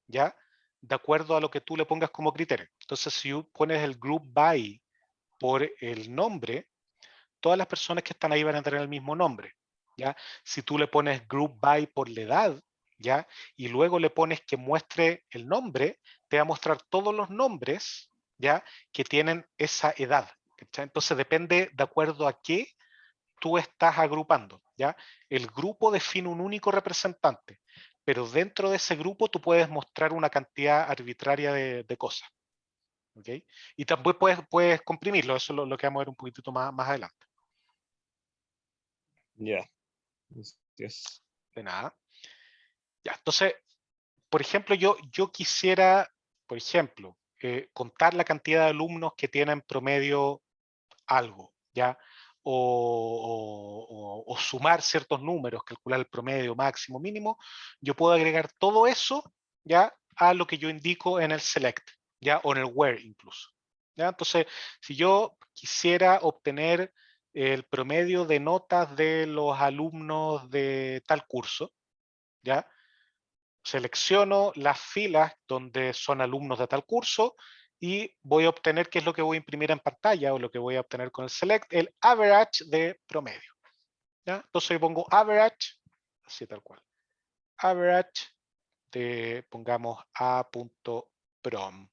¿ya? De acuerdo a lo que tú le pongas como criterio. Entonces, si pones el group by por el nombre, todas las personas que están ahí van a tener el mismo nombre, ¿ya? Si tú le pones group by por la edad, ¿ya? Y luego le pones que muestre el nombre, te va a mostrar todos los nombres, ¿ya? Que tienen esa edad, ¿cachai? Entonces depende de acuerdo a qué tú estás agrupando, ¿ya? El grupo define un único representante, pero dentro de ese grupo tú puedes mostrar una cantidad arbitraria de cosas, ¿ok? Y también puedes comprimirlo, eso es lo que vamos a ver un poquitito más adelante. Ya. Yes. De nada. Ya, entonces, por ejemplo, yo quisiera, por ejemplo, contar la cantidad de alumnos que tienen promedio algo, ¿ya? O sumar ciertos números, calcular el promedio máximo, mínimo, yo puedo agregar todo eso, ¿ya? A lo que yo indico en el select, ¿ya? O en el where incluso, ¿ya? Entonces, si yo quisiera obtener el promedio de notas de los alumnos de tal curso, ¿ya? Selecciono las filas donde son alumnos de tal curso y voy a obtener qué es lo que voy a imprimir en pantalla o lo que voy a obtener con el select, el average de promedio. ¿Ya? Entonces yo pongo average, así tal cual. Average de, pongamos a.prom,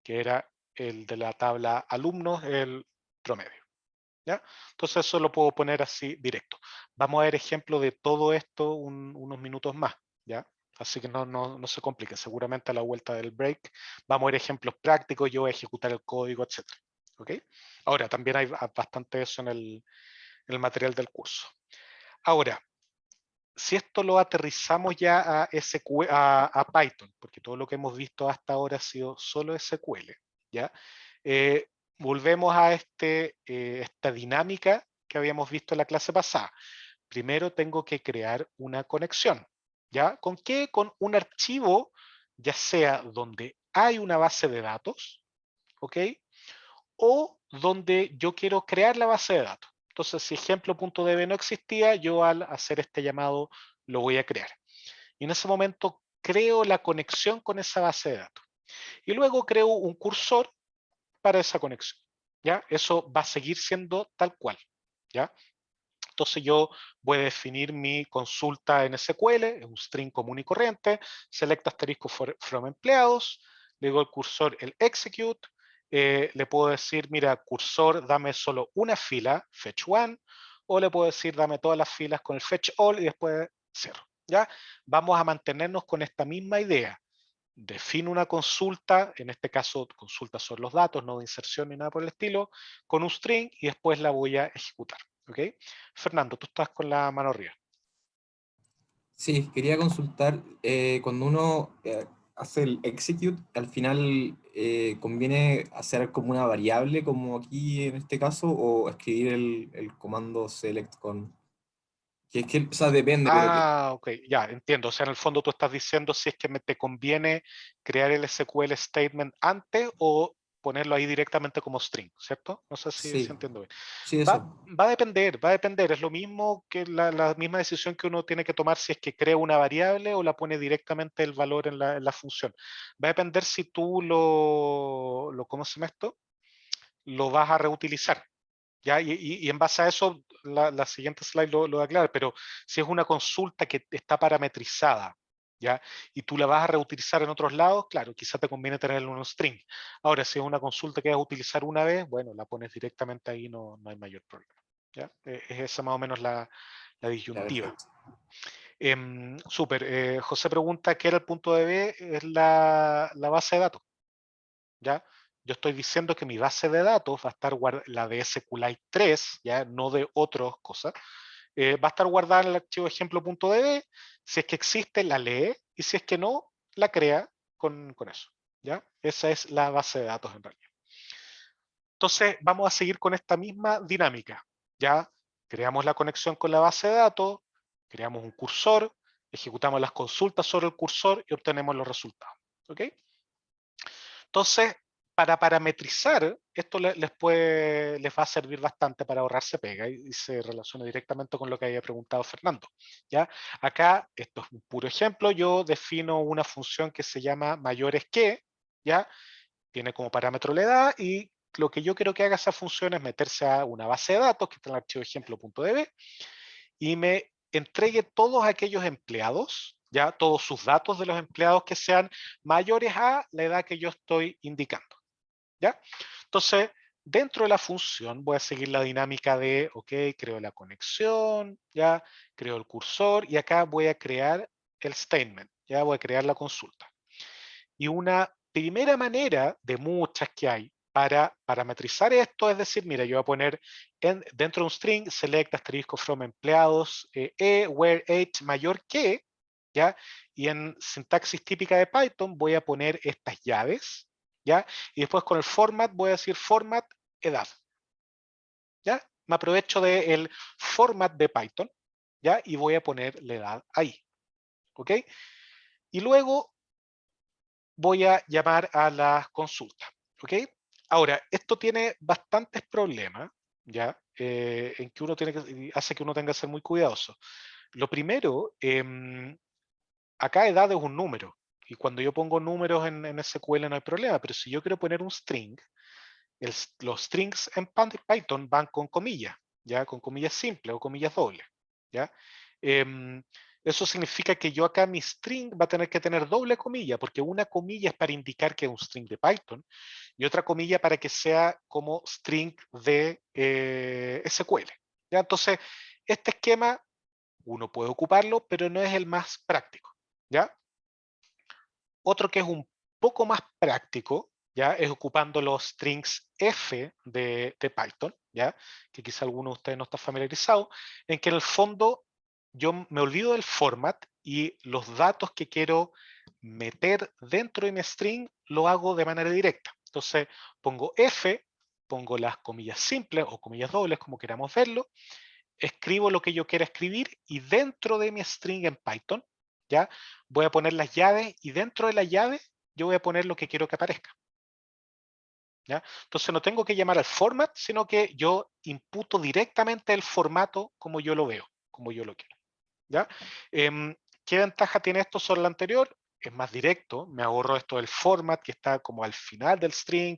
que era el de la tabla alumnos, el promedio. ¿Ya? Entonces eso lo puedo poner así directo. Vamos a ver ejemplo de todo esto unos minutos más, ¿ya? Así que no se complique. Seguramente a la vuelta del break vamos a ver ejemplos prácticos, yo voy a ejecutar el código, etc. ¿Ok? Ahora, también hay bastante eso en el material del curso. Ahora, si esto lo aterrizamos ya a Python, porque todo lo que hemos visto hasta ahora ha sido solo SQL, ¿ya? Volvemos a esta dinámica que habíamos visto en la clase pasada. Primero tengo que crear una conexión, ¿ya? ¿Con qué? Con un archivo, ya sea donde hay una base de datos, ¿ok? O donde yo quiero crear la base de datos. Entonces, si ejemplo.db no existía, yo al hacer este llamado lo voy a crear. Y en ese momento creo la conexión con esa base de datos. Y luego creo un cursor para esa conexión. ¿Ya? Eso va a seguir siendo tal cual. ¿Ya? Entonces yo voy a definir mi consulta en SQL, es un string común y corriente, select asterisco from empleados, le digo al cursor el execute, le puedo decir, mira, cursor, dame solo una fila, fetch one, o le puedo decir, dame todas las filas con el fetch all y después cierro. ¿Ya? Vamos a mantenernos con esta misma idea. Defino una consulta, en este caso consulta son los datos, no de inserción ni nada por el estilo, con un string y después la voy a ejecutar. ¿Ok? Fernando, tú estás con la mano arriba. Sí, quería consultar, cuando uno hace el execute, al final conviene hacer como una variable, como aquí en este caso, o escribir el comando select con... o sea, depende, pero que... Ok, ya, entiendo. O sea, en el fondo tú estás diciendo si es que te conviene crear el SQL statement antes o ponerlo ahí directamente como string, ¿cierto? No sé si Sí, entiendo bien. sí, Va, eso. va a depender. Es lo mismo que la misma decisión que uno tiene que tomar si es que crea una variable o la pone directamente el valor en la función. Va a depender si tú ¿cómo se llama esto? Lo vas a reutilizar. ¿Ya? Y en base a eso, la siguiente slide lo aclara, pero si es una consulta que está parametrizada, ¿ya? Y tú la vas a reutilizar en otros lados, claro, quizá te conviene tenerlo en un string. Ahora, si es una consulta que vas a utilizar una vez, bueno, la pones directamente ahí, no hay mayor problema. ¿Ya? Es esa más o menos la Ya, disyuntiva. perfecto. Súper. José pregunta, ¿qué era el punto de B? Es la base de datos. ¿Ya? yo estoy diciendo que mi base de datos va a estar la de SQLite 3, ya no de otras cosas, va a estar guardada en el archivo ejemplo.db. Si es que existe, la lee, y si es que no, la crea con eso. ¿Ya? Esa es la base de datos en realidad. Entonces, vamos a seguir con esta misma dinámica. Ya creamos la conexión con la base de datos, creamos un cursor, ejecutamos las consultas sobre el cursor y obtenemos los resultados. ¿Ok? Entonces, para parametrizar, esto les va a servir bastante para ahorrarse pega y se relaciona directamente con lo que había preguntado Fernando. ¿Ya? Acá, esto es un puro ejemplo, yo defino una función que se llama mayores que, ¿ya? Tiene como parámetro la edad y lo que yo quiero que haga esa función es meterse a una base de datos que está en el archivo ejemplo.db y me entregue todos aquellos empleados, ya todos sus datos de los empleados que sean mayores a la edad que yo estoy indicando. ¿Ya? Entonces, dentro de la función voy a seguir la dinámica de, ok, creo la conexión, ya, creo el cursor y acá voy a crear el statement, ya voy a crear la consulta. Y una primera manera de muchas que hay para parametrizar esto es decir, mira, yo voy a poner dentro de un string select asterisco from empleados where age mayor que, ¿ya? Y en sintaxis típica de Python voy a poner estas llaves, ¿ya? Y después con el format voy a decir format edad, ¿ya? Me aprovecho del format de Python, ¿ya? Y voy a poner la edad ahí, ¿ok? Y luego voy a llamar a las consultas, ¿ok? Ahora, esto tiene bastantes problemas, ¿ya? En que uno hace que uno tenga que ser muy cuidadoso. Lo primero, acá edad es un número, y cuando yo pongo números en SQL no hay problema, pero si yo quiero poner un string, los strings en Python van con comillas, ¿ya? Con comillas simples o comillas dobles, ¿ya? Eso significa que yo acá mi string va a tener que tener doble comilla, porque una comilla es para indicar que es un string de Python y otra comilla para que sea como string de SQL. ¿Ya? Entonces, este esquema uno puede ocuparlo, pero no es el más práctico. ¿Ya? Otro que es un poco más práctico, ¿ya? Es ocupando los strings F de Python, ¿ya? Que quizá alguno de ustedes no está familiarizado, en que en el fondo yo me olvido del format y los datos que quiero meter dentro de mi string lo hago de manera directa. Entonces pongo F, pongo las comillas simples o comillas dobles, como queramos verlo, escribo lo que yo quiera escribir y dentro de mi string en Python, ¿ya? Voy a poner las llaves y dentro de la llave yo voy a poner lo que quiero que aparezca. ¿Ya? Entonces no tengo que llamar al format, sino que yo imputo directamente el formato como yo lo veo, como yo lo quiero. ¿Ya? ¿Qué ventaja tiene esto sobre lo anterior? Es más directo, me ahorro esto del format que está como al final del string,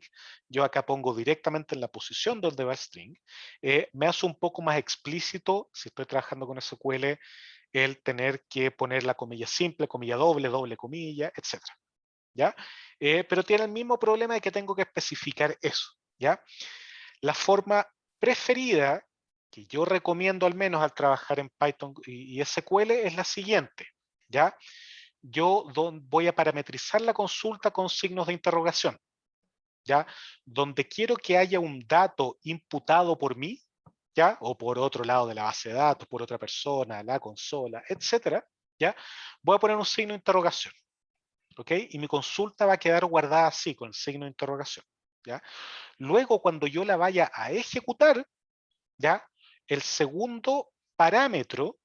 yo acá pongo directamente en la posición donde va el string, me hace un poco más explícito, si estoy trabajando con SQL, el tener que poner la comilla simple, comilla doble, doble comilla, etc. ¿Ya? Pero tiene el mismo problema de que tengo que especificar eso, ¿ya? La forma preferida que yo recomiendo al menos al trabajar en Python y SQL es la siguiente, ¿ya? Yo voy a parametrizar la consulta con signos de interrogación, ¿ya? Donde quiero que haya un dato imputado por mí, ¿ya? O por otro lado de la base de datos, por otra persona, la consola, etcétera, ¿ya? Voy a poner un signo de interrogación, ¿ok? Y mi consulta va a quedar guardada así, con el signo de interrogación, ¿ya? Luego, cuando yo la vaya a ejecutar, ¿ya? El segundo parámetro,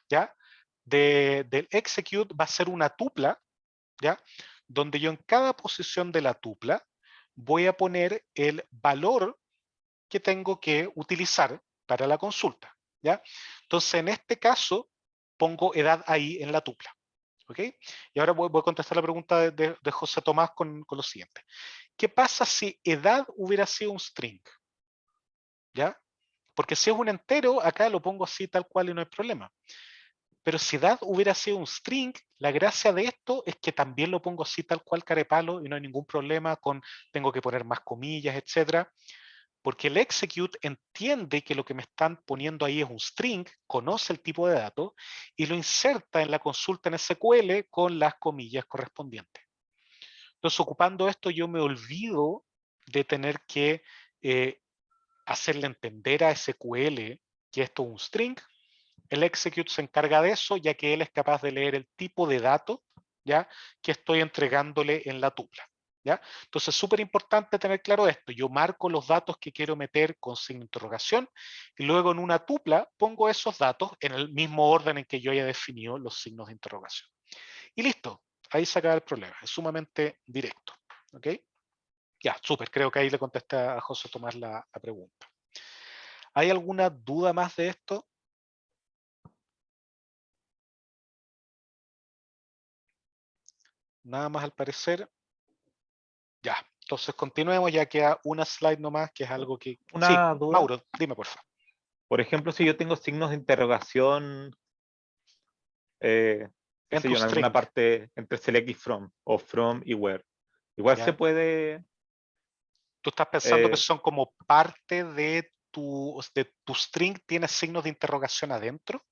¿ya? Del execute va a ser una tupla, ¿ya? Donde yo en cada posición de la tupla voy a poner el valor que tengo que utilizar para la consulta, ¿ya? Entonces, en este caso, pongo edad ahí en la tupla, ¿ok? Y ahora voy a contestar la pregunta de José Tomás con lo siguiente. ¿Qué pasa si edad hubiera sido un string? ¿Ya? Porque si es un entero, acá lo pongo así tal cual y no hay problema. Pero si edad hubiera sido un string, la gracia de esto es que también lo pongo así tal cual carepalo y no hay ningún problema con tengo que poner más comillas, etcétera, porque el execute entiende que lo que me están poniendo ahí es un string, conoce el tipo de datos y lo inserta en la consulta en SQL con las comillas correspondientes. Entonces, ocupando esto, yo me olvido de tener que hacerle entender a SQL que esto es un string. El execute se encarga de eso, ya que él es capaz de leer el tipo de dato, ¿ya?, que estoy entregándole en la tupla, ¿ya? Entonces, súper importante tener claro esto. Yo marco los datos que quiero meter con signo de interrogación y luego en una tupla pongo esos datos en el mismo orden en que yo haya definido los signos de interrogación. Y listo, ahí se acaba el problema. Es sumamente directo, ¿ok? Ya, súper. Creo que ahí le contesté a José Tomás la pregunta. ¿Hay alguna duda más de esto? Nada más al parecer. Ya, entonces continuemos, ya queda una slide nomás, que es algo que... Sí, Una duda. Mauro, dime por favor. Por ejemplo, si yo tengo signos de interrogación, qué En sé tu yo, en alguna string, parte entre select y from, o from y where, igual ¿ya? se puede... Tú estás pensando que eh, son como parte de tu string, ¿tienes signos de interrogación adentro?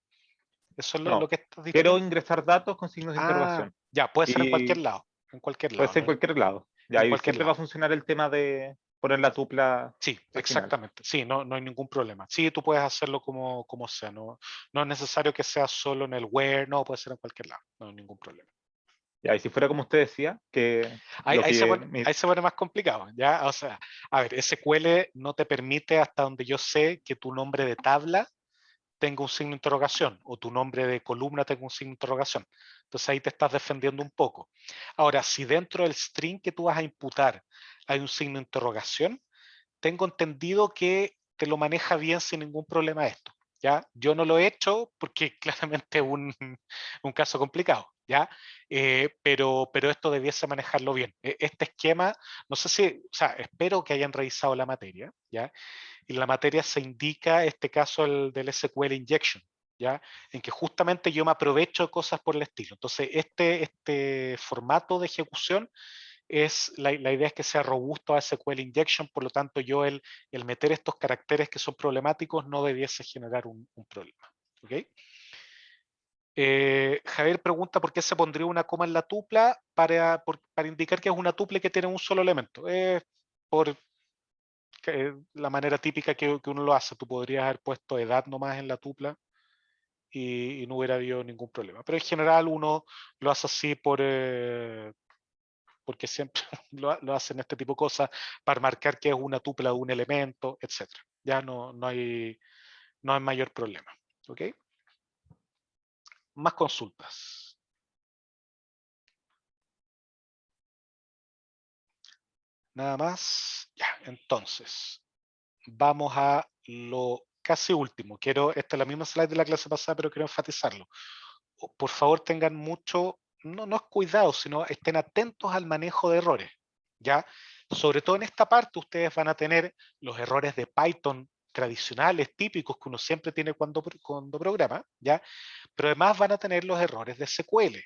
¿Eso es lo no, que estás quiero diciendo? ingresar datos con signos de Ah, interrogación. ya, puede ser en cualquier Y lado. En cualquier puede lado, ser en ¿no? cualquier lado. Y En ahí cualquier siempre va a lado. funcionar el tema de poner la tupla Sí, al final. exactamente. Sí, no hay ningún problema. Sí, tú puedes hacerlo como sea. No es necesario que sea solo en el where, no, puede ser en cualquier lado. No hay ningún problema. Y ahí si fuera como usted decía, que Ahí, lo ahí se que... pone, ahí se pone más complicado, ¿ya? O sea, a ver, SQL no te permite, hasta donde yo sé, que tu nombre de tabla tenga un signo de interrogación o tu nombre de columna tenga un signo de interrogación. Entonces ahí te estás defendiendo un poco. Ahora, si dentro del string que tú vas a imputar hay un signo de interrogación, tengo entendido que te lo maneja bien sin ningún problema esto. ¿Ya? Yo no lo he hecho porque claramente es un caso complicado, ¿ya? Pero esto debiese manejarlo bien. Este esquema, no sé si, o sea, espero que hayan revisado la materia, ¿ya? Y en la materia se indica este caso del SQL injection, ¿ya? En que justamente yo me aprovecho de cosas por el estilo. Entonces, este formato de ejecución la idea es que sea robusto a SQL injection, por lo tanto yo el meter estos caracteres que son problemáticos no debiese generar un problema. ¿Okay? Javier pregunta por qué se pondría una coma en la tupla para indicar que es una tuple que tiene un solo elemento. Por la manera típica que uno lo hace. Tú podrías haber puesto edad nomás en la tupla y no hubiera habido ningún problema. Pero en general uno lo hace así porque siempre lo hacen este tipo de cosas para marcar que es una tupla de un elemento, etc. Ya no hay mayor problema. ¿Ok? Más consultas. Nada más. Ya, entonces, vamos a lo casi último. Esta es la misma slide de la clase pasada, pero quiero enfatizarlo. Por favor, tengan mucho, no es cuidado, sino estén atentos al manejo de errores. ¿Ya? Sobre todo en esta parte, ustedes van a tener los errores de Python tradicionales, típicos, que uno siempre tiene cuando programa, ¿ya? Pero además van a tener los errores de SQL,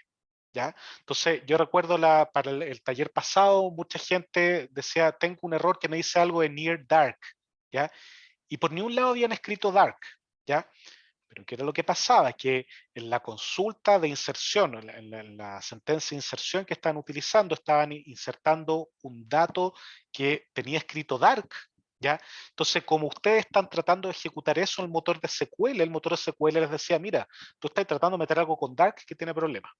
¿ya? Entonces, yo recuerdo para el taller pasado, mucha gente decía, tengo un error que me dice algo de near dark, ¿ya? Y por ningún lado habían escrito dark, ¿ya? Pero ¿qué era lo que pasaba? Que en la consulta de inserción, en la sentencia de inserción que estaban utilizando, estaban insertando un dato que tenía escrito dark, ¿ya? Entonces, como ustedes están tratando de ejecutar eso en el motor de SQL, el motor de SQL les decía, mira, tú estás tratando de meter algo con dark que tiene problemas,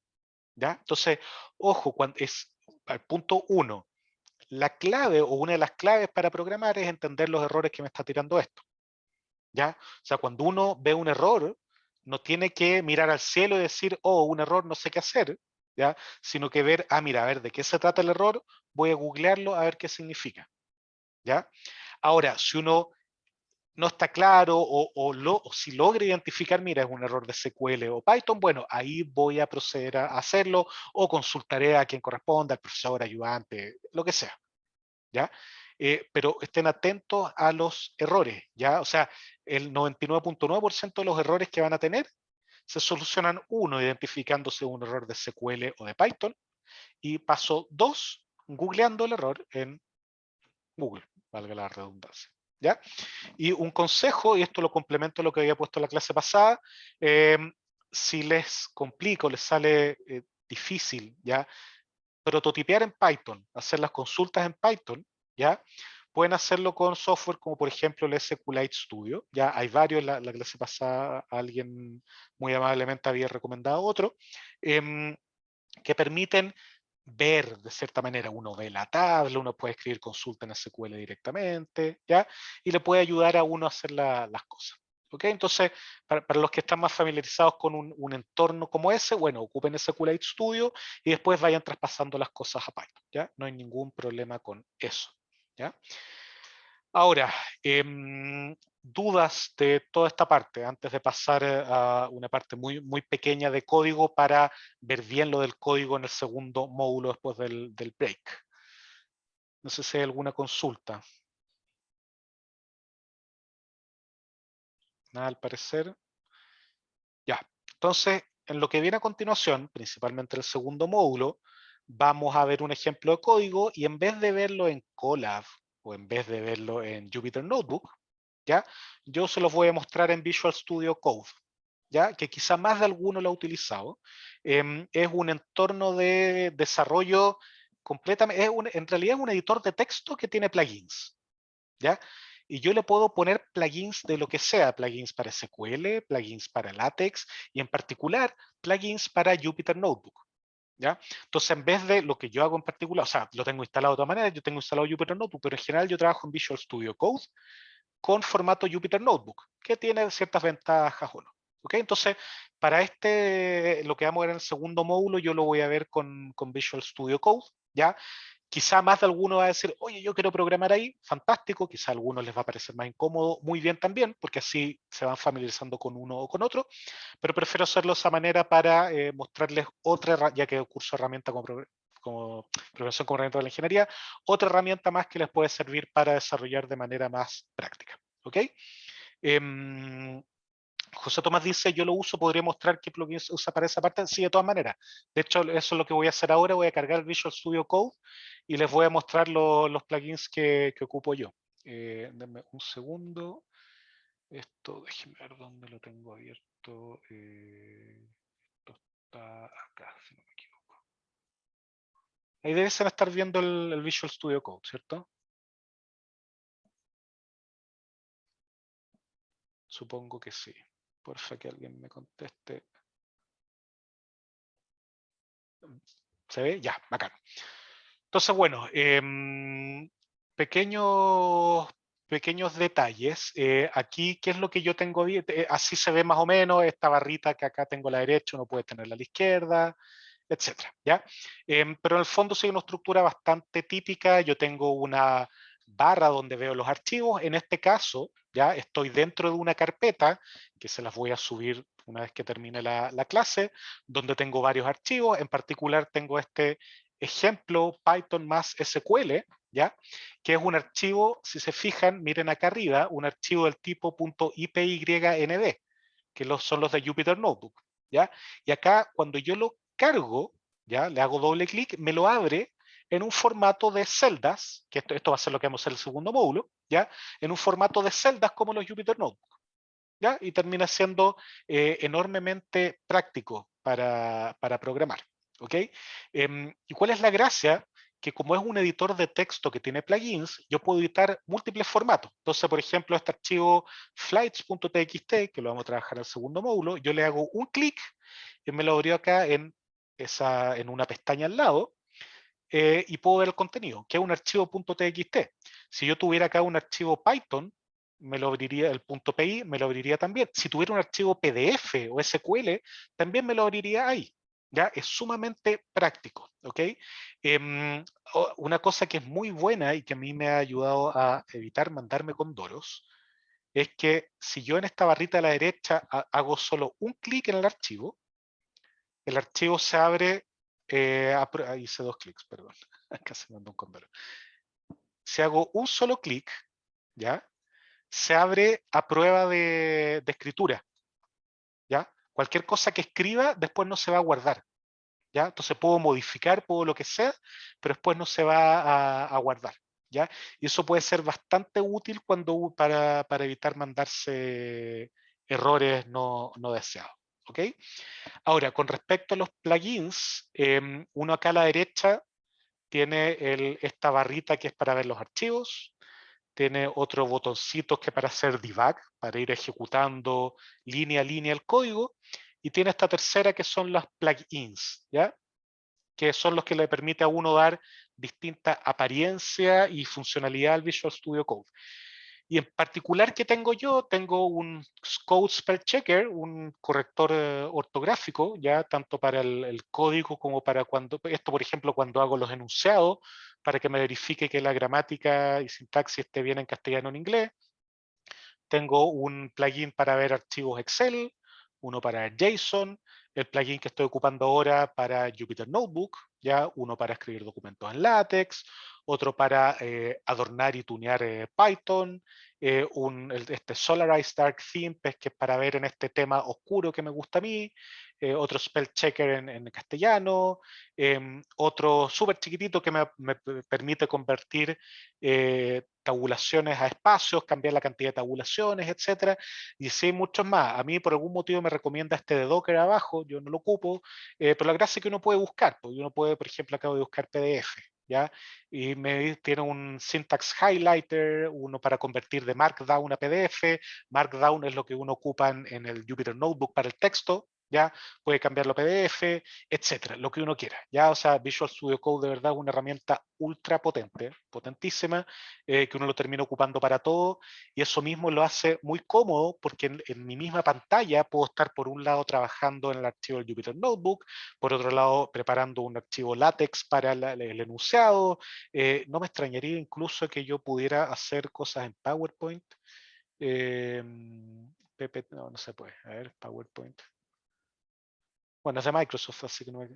¿ya? Entonces, ojo, cuando es al punto 1, la clave o una de las claves para programar es entender los errores que me está tirando esto. ¿Ya? O sea, cuando uno ve un error, no tiene que mirar al cielo y decir, oh, un error, no sé qué hacer, ¿ya? Sino que ver, mira, a ver, ¿de qué se trata el error? Voy a googlearlo a ver qué significa, ¿ya? Ahora, si uno no está claro o si logra identificar, mira, es un error de SQL o Python, bueno, ahí voy a proceder a hacerlo o consultaré a quien corresponda, al profesor, ayudante, lo que sea, ¿ya? Pero estén atentos a los errores, ¿ya? O sea, el 99.9% de los errores que van a tener se solucionan, uno, identificándose un error de SQL o de Python, y paso 2, googleando el error en Google, valga la redundancia, ¿ya? Y un consejo, y esto lo complemento a lo que había puesto en la clase pasada, si les complica o les sale difícil, ¿ya? Prototipear en Python, hacer las consultas en Python, ¿ya? pueden hacerlo con software como por ejemplo el SQLite Studio. Ya hay varios, la clase pasada alguien muy amablemente había recomendado otro, que permiten ver de cierta manera. Uno ve la tabla, uno puede escribir consulta en SQL directamente, ¿ya? Y le puede ayudar a uno a hacer las cosas. ¿Ok? Entonces, para los que están más familiarizados con un entorno como ese, bueno, ocupen SQLite Studio y después vayan traspasando las cosas a Python, ¿ya? No hay ningún problema con eso, ¿ya? Ahora, dudas de toda esta parte, antes de pasar a una parte muy, muy pequeña de código para ver bien lo del código en el segundo módulo después del break. No sé si hay alguna consulta. Nada al parecer. Ya, entonces, en lo que viene a continuación, principalmente el segundo módulo, vamos a ver un ejemplo de código y en vez de verlo en Colab o en vez de verlo en Jupyter Notebook, ¿ya? Yo se los voy a mostrar en Visual Studio Code, ¿ya? Que quizá más de alguno lo ha utilizado. Es un entorno de desarrollo completamente, en realidad es un editor de texto que tiene plugins, ¿ya? Y yo le puedo poner plugins de lo que sea, plugins para SQL, plugins para LaTeX y en particular plugins para Jupyter Notebook, ¿ya? Entonces, en vez de lo que yo hago en particular, o sea, lo tengo instalado de todas maneras, yo tengo instalado Jupyter Notebook, pero en general yo trabajo en Visual Studio Code con formato Jupyter Notebook, que tiene ciertas ventajas o no. ¿Okay? Entonces, para lo que vamos a ver en el segundo módulo, yo lo voy a ver con Visual Studio Code, ¿ya? Quizá más de alguno va a decir, oye, yo quiero programar ahí, fantástico, quizá a algunos les va a parecer más incómodo, muy bien también, porque así se van familiarizando con uno o con otro, pero prefiero hacerlo de esa manera para mostrarles otra, ya que curso herramienta como programación como herramienta de la ingeniería, otra herramienta más que les puede servir para desarrollar de manera más práctica. ¿Ok? José Tomás dice, yo lo uso, podría mostrar qué plugin se usa para esa parte. Sí, de todas maneras. De hecho, eso es lo que voy a hacer ahora. Voy a cargar el Visual Studio Code y les voy a mostrar los plugins que ocupo yo. Denme un segundo. Esto, déjenme ver dónde lo tengo abierto. Esto está acá, si no me equivoco. Ahí deben estar viendo el Visual Studio Code, ¿cierto? Supongo que sí. Porfa, que alguien me conteste. ¿Se ve? Ya, bacán. Entonces, bueno, pequeños detalles. Aquí, ¿qué es lo que yo tengo? Así se ve más o menos esta barrita que acá tengo a la derecha, uno puede tenerla a la izquierda, etcétera, ¿ya? Pero en el fondo sí hay una estructura bastante típica. Yo tengo una barra donde veo los archivos. En este caso, ya estoy dentro de una carpeta que se las voy a subir una vez que termine la clase, donde tengo varios archivos. En particular tengo este ejemplo Python más SQL, ¿ya? Que es un archivo, si se fijan, miren acá arriba, un archivo del tipo .ipynd, que son los de Jupyter Notebook, ¿ya? Y acá, cuando yo lo cargo, ¿ya? Le hago doble clic, me lo abre en un formato de celdas, que esto va a ser lo que vamos a hacer en el segundo módulo, ¿ya? En un formato de celdas como los Jupyter Notebook, ¿ya? Y termina siendo enormemente práctico para programar, ¿ok? ¿Y cuál es la gracia? Que como es un editor de texto que tiene plugins, yo puedo editar múltiples formatos. Entonces, por ejemplo, este archivo flights.txt, que lo vamos a trabajar en el segundo módulo, yo le hago un clic y me lo abrió acá en una pestaña al lado, y puedo ver el contenido, que es un archivo .txt. Si yo tuviera acá un archivo Python, me lo abriría el .py, me lo abriría también. Si tuviera un archivo PDF o SQL, también me lo abriría ahí. ¿Ya? Es sumamente práctico, ¿ok? Una cosa que es muy buena y que a mí me ha ayudado a evitar mandarme con doros, es que si yo en esta barrita a la derecha hago solo un clic en el archivo se abre, hice dos clics, perdón, acá se mandó un condoro. Si hago un solo clic, ¿ya? Se abre a prueba de escritura, ¿ya? Cualquier cosa que escriba después no se va a guardar, ¿ya? Entonces puedo modificar, puedo lo que sea, pero después no se va a guardar, ¿ya? Y eso puede ser bastante útil para evitar mandarse errores no deseados, ¿ok? Ahora, con respecto a los plugins, uno acá a la derecha tiene esta barrita que es para ver los archivos. tiene otros botoncitos que para hacer debug, para ir ejecutando línea a línea el código, y tiene esta tercera que son las plugins, ¿ya? Que son los que le permite a uno dar distinta apariencia y funcionalidad al Visual Studio Code. Y en particular que tengo yo, tengo un Code Spell Checker, un corrector ortográfico, ya tanto para el código como para cuando, esto por ejemplo cuando hago los enunciados, para que me verifique que la gramática y sintaxis esté bien en castellano o en inglés. Tengo un plugin para ver archivos Excel, uno para JSON, el plugin que estoy ocupando ahora para Jupyter Notebook, ya uno para escribir documentos en LaTeX, otro para adornar y tunear Python, este Solarize Dark Theme, que es para ver en este tema oscuro que me gusta a mí, otro Spell Checker en castellano, otro súper chiquitito que me permite convertir tabulaciones a espacios, cambiar la cantidad de tabulaciones, etcétera, y sí, muchos más. A mí por algún motivo me recomienda este de Docker abajo, yo no lo ocupo, pero la gracia es que uno puede buscar, porque uno puede, por ejemplo, acabo de buscar PDF, ¿ya? Y tiene un syntax highlighter, uno para convertir de Markdown a PDF. Markdown es lo que uno ocupa en el Jupyter Notebook para el texto, ¿ya? Puede cambiarlo a PDF, etcétera, lo que uno quiera, ¿ya? O sea, Visual Studio Code de verdad es una herramienta ultra potente, potentísima, que uno lo termina ocupando para todo, y eso mismo lo hace muy cómodo porque en mi misma pantalla puedo estar por un lado trabajando en el archivo del Jupyter Notebook, por otro lado preparando un archivo LaTeX para el enunciado. No me extrañaría incluso que yo pudiera hacer cosas en PowerPoint. No, no se puede. A ver, PowerPoint. Bueno, es de Microsoft, así que no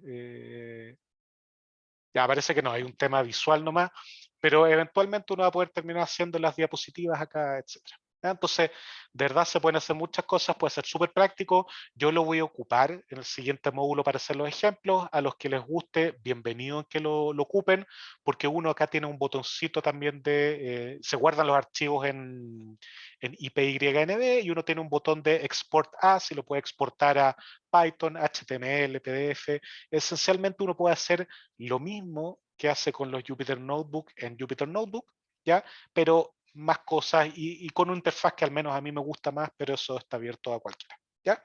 ya parece que no, hay un tema visual nomás, pero eventualmente uno va a poder terminar haciendo las diapositivas acá, etcétera. Entonces, de verdad se pueden hacer muchas cosas, puede ser súper práctico. Yo lo voy a ocupar en el siguiente módulo para hacer los ejemplos. A los que les guste, bienvenido en que lo ocupen, porque uno acá tiene un botoncito también de, se guardan los archivos en IPYNB, y uno tiene un botón de Export As y lo puede exportar a Python, HTML, PDF. Esencialmente uno puede hacer lo mismo que hace con los Jupyter Notebook en Jupyter Notebook, ¿ya? Pero más cosas y con una interfaz que al menos a mí me gusta más, pero eso está abierto a cualquiera, ¿ya?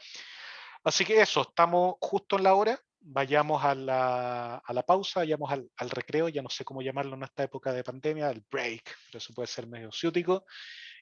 Así que eso, estamos justo en la hora. Vayamos a la pausa, vayamos al recreo, ya no sé cómo llamarlo en esta época de pandemia, el break, pero eso puede ser medio ciútico.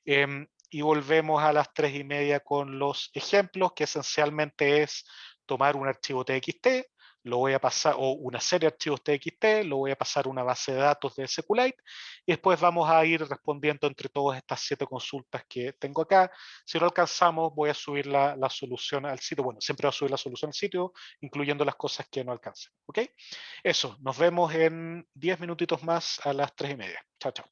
Y volvemos a las 3:30 con los ejemplos, que esencialmente es tomar un archivo TXT, lo voy a pasar, o una serie de archivos TXT, lo voy a pasar a una base de datos de SQLite, y después vamos a ir respondiendo entre todas estas 7 consultas que tengo acá. Si no alcanzamos, voy a subir la solución al sitio. Bueno, siempre voy a subir la solución al sitio, incluyendo las cosas que no alcancen. ¿Ok? Eso, nos vemos en 10 minutitos más a las 3:30. Chao, chao.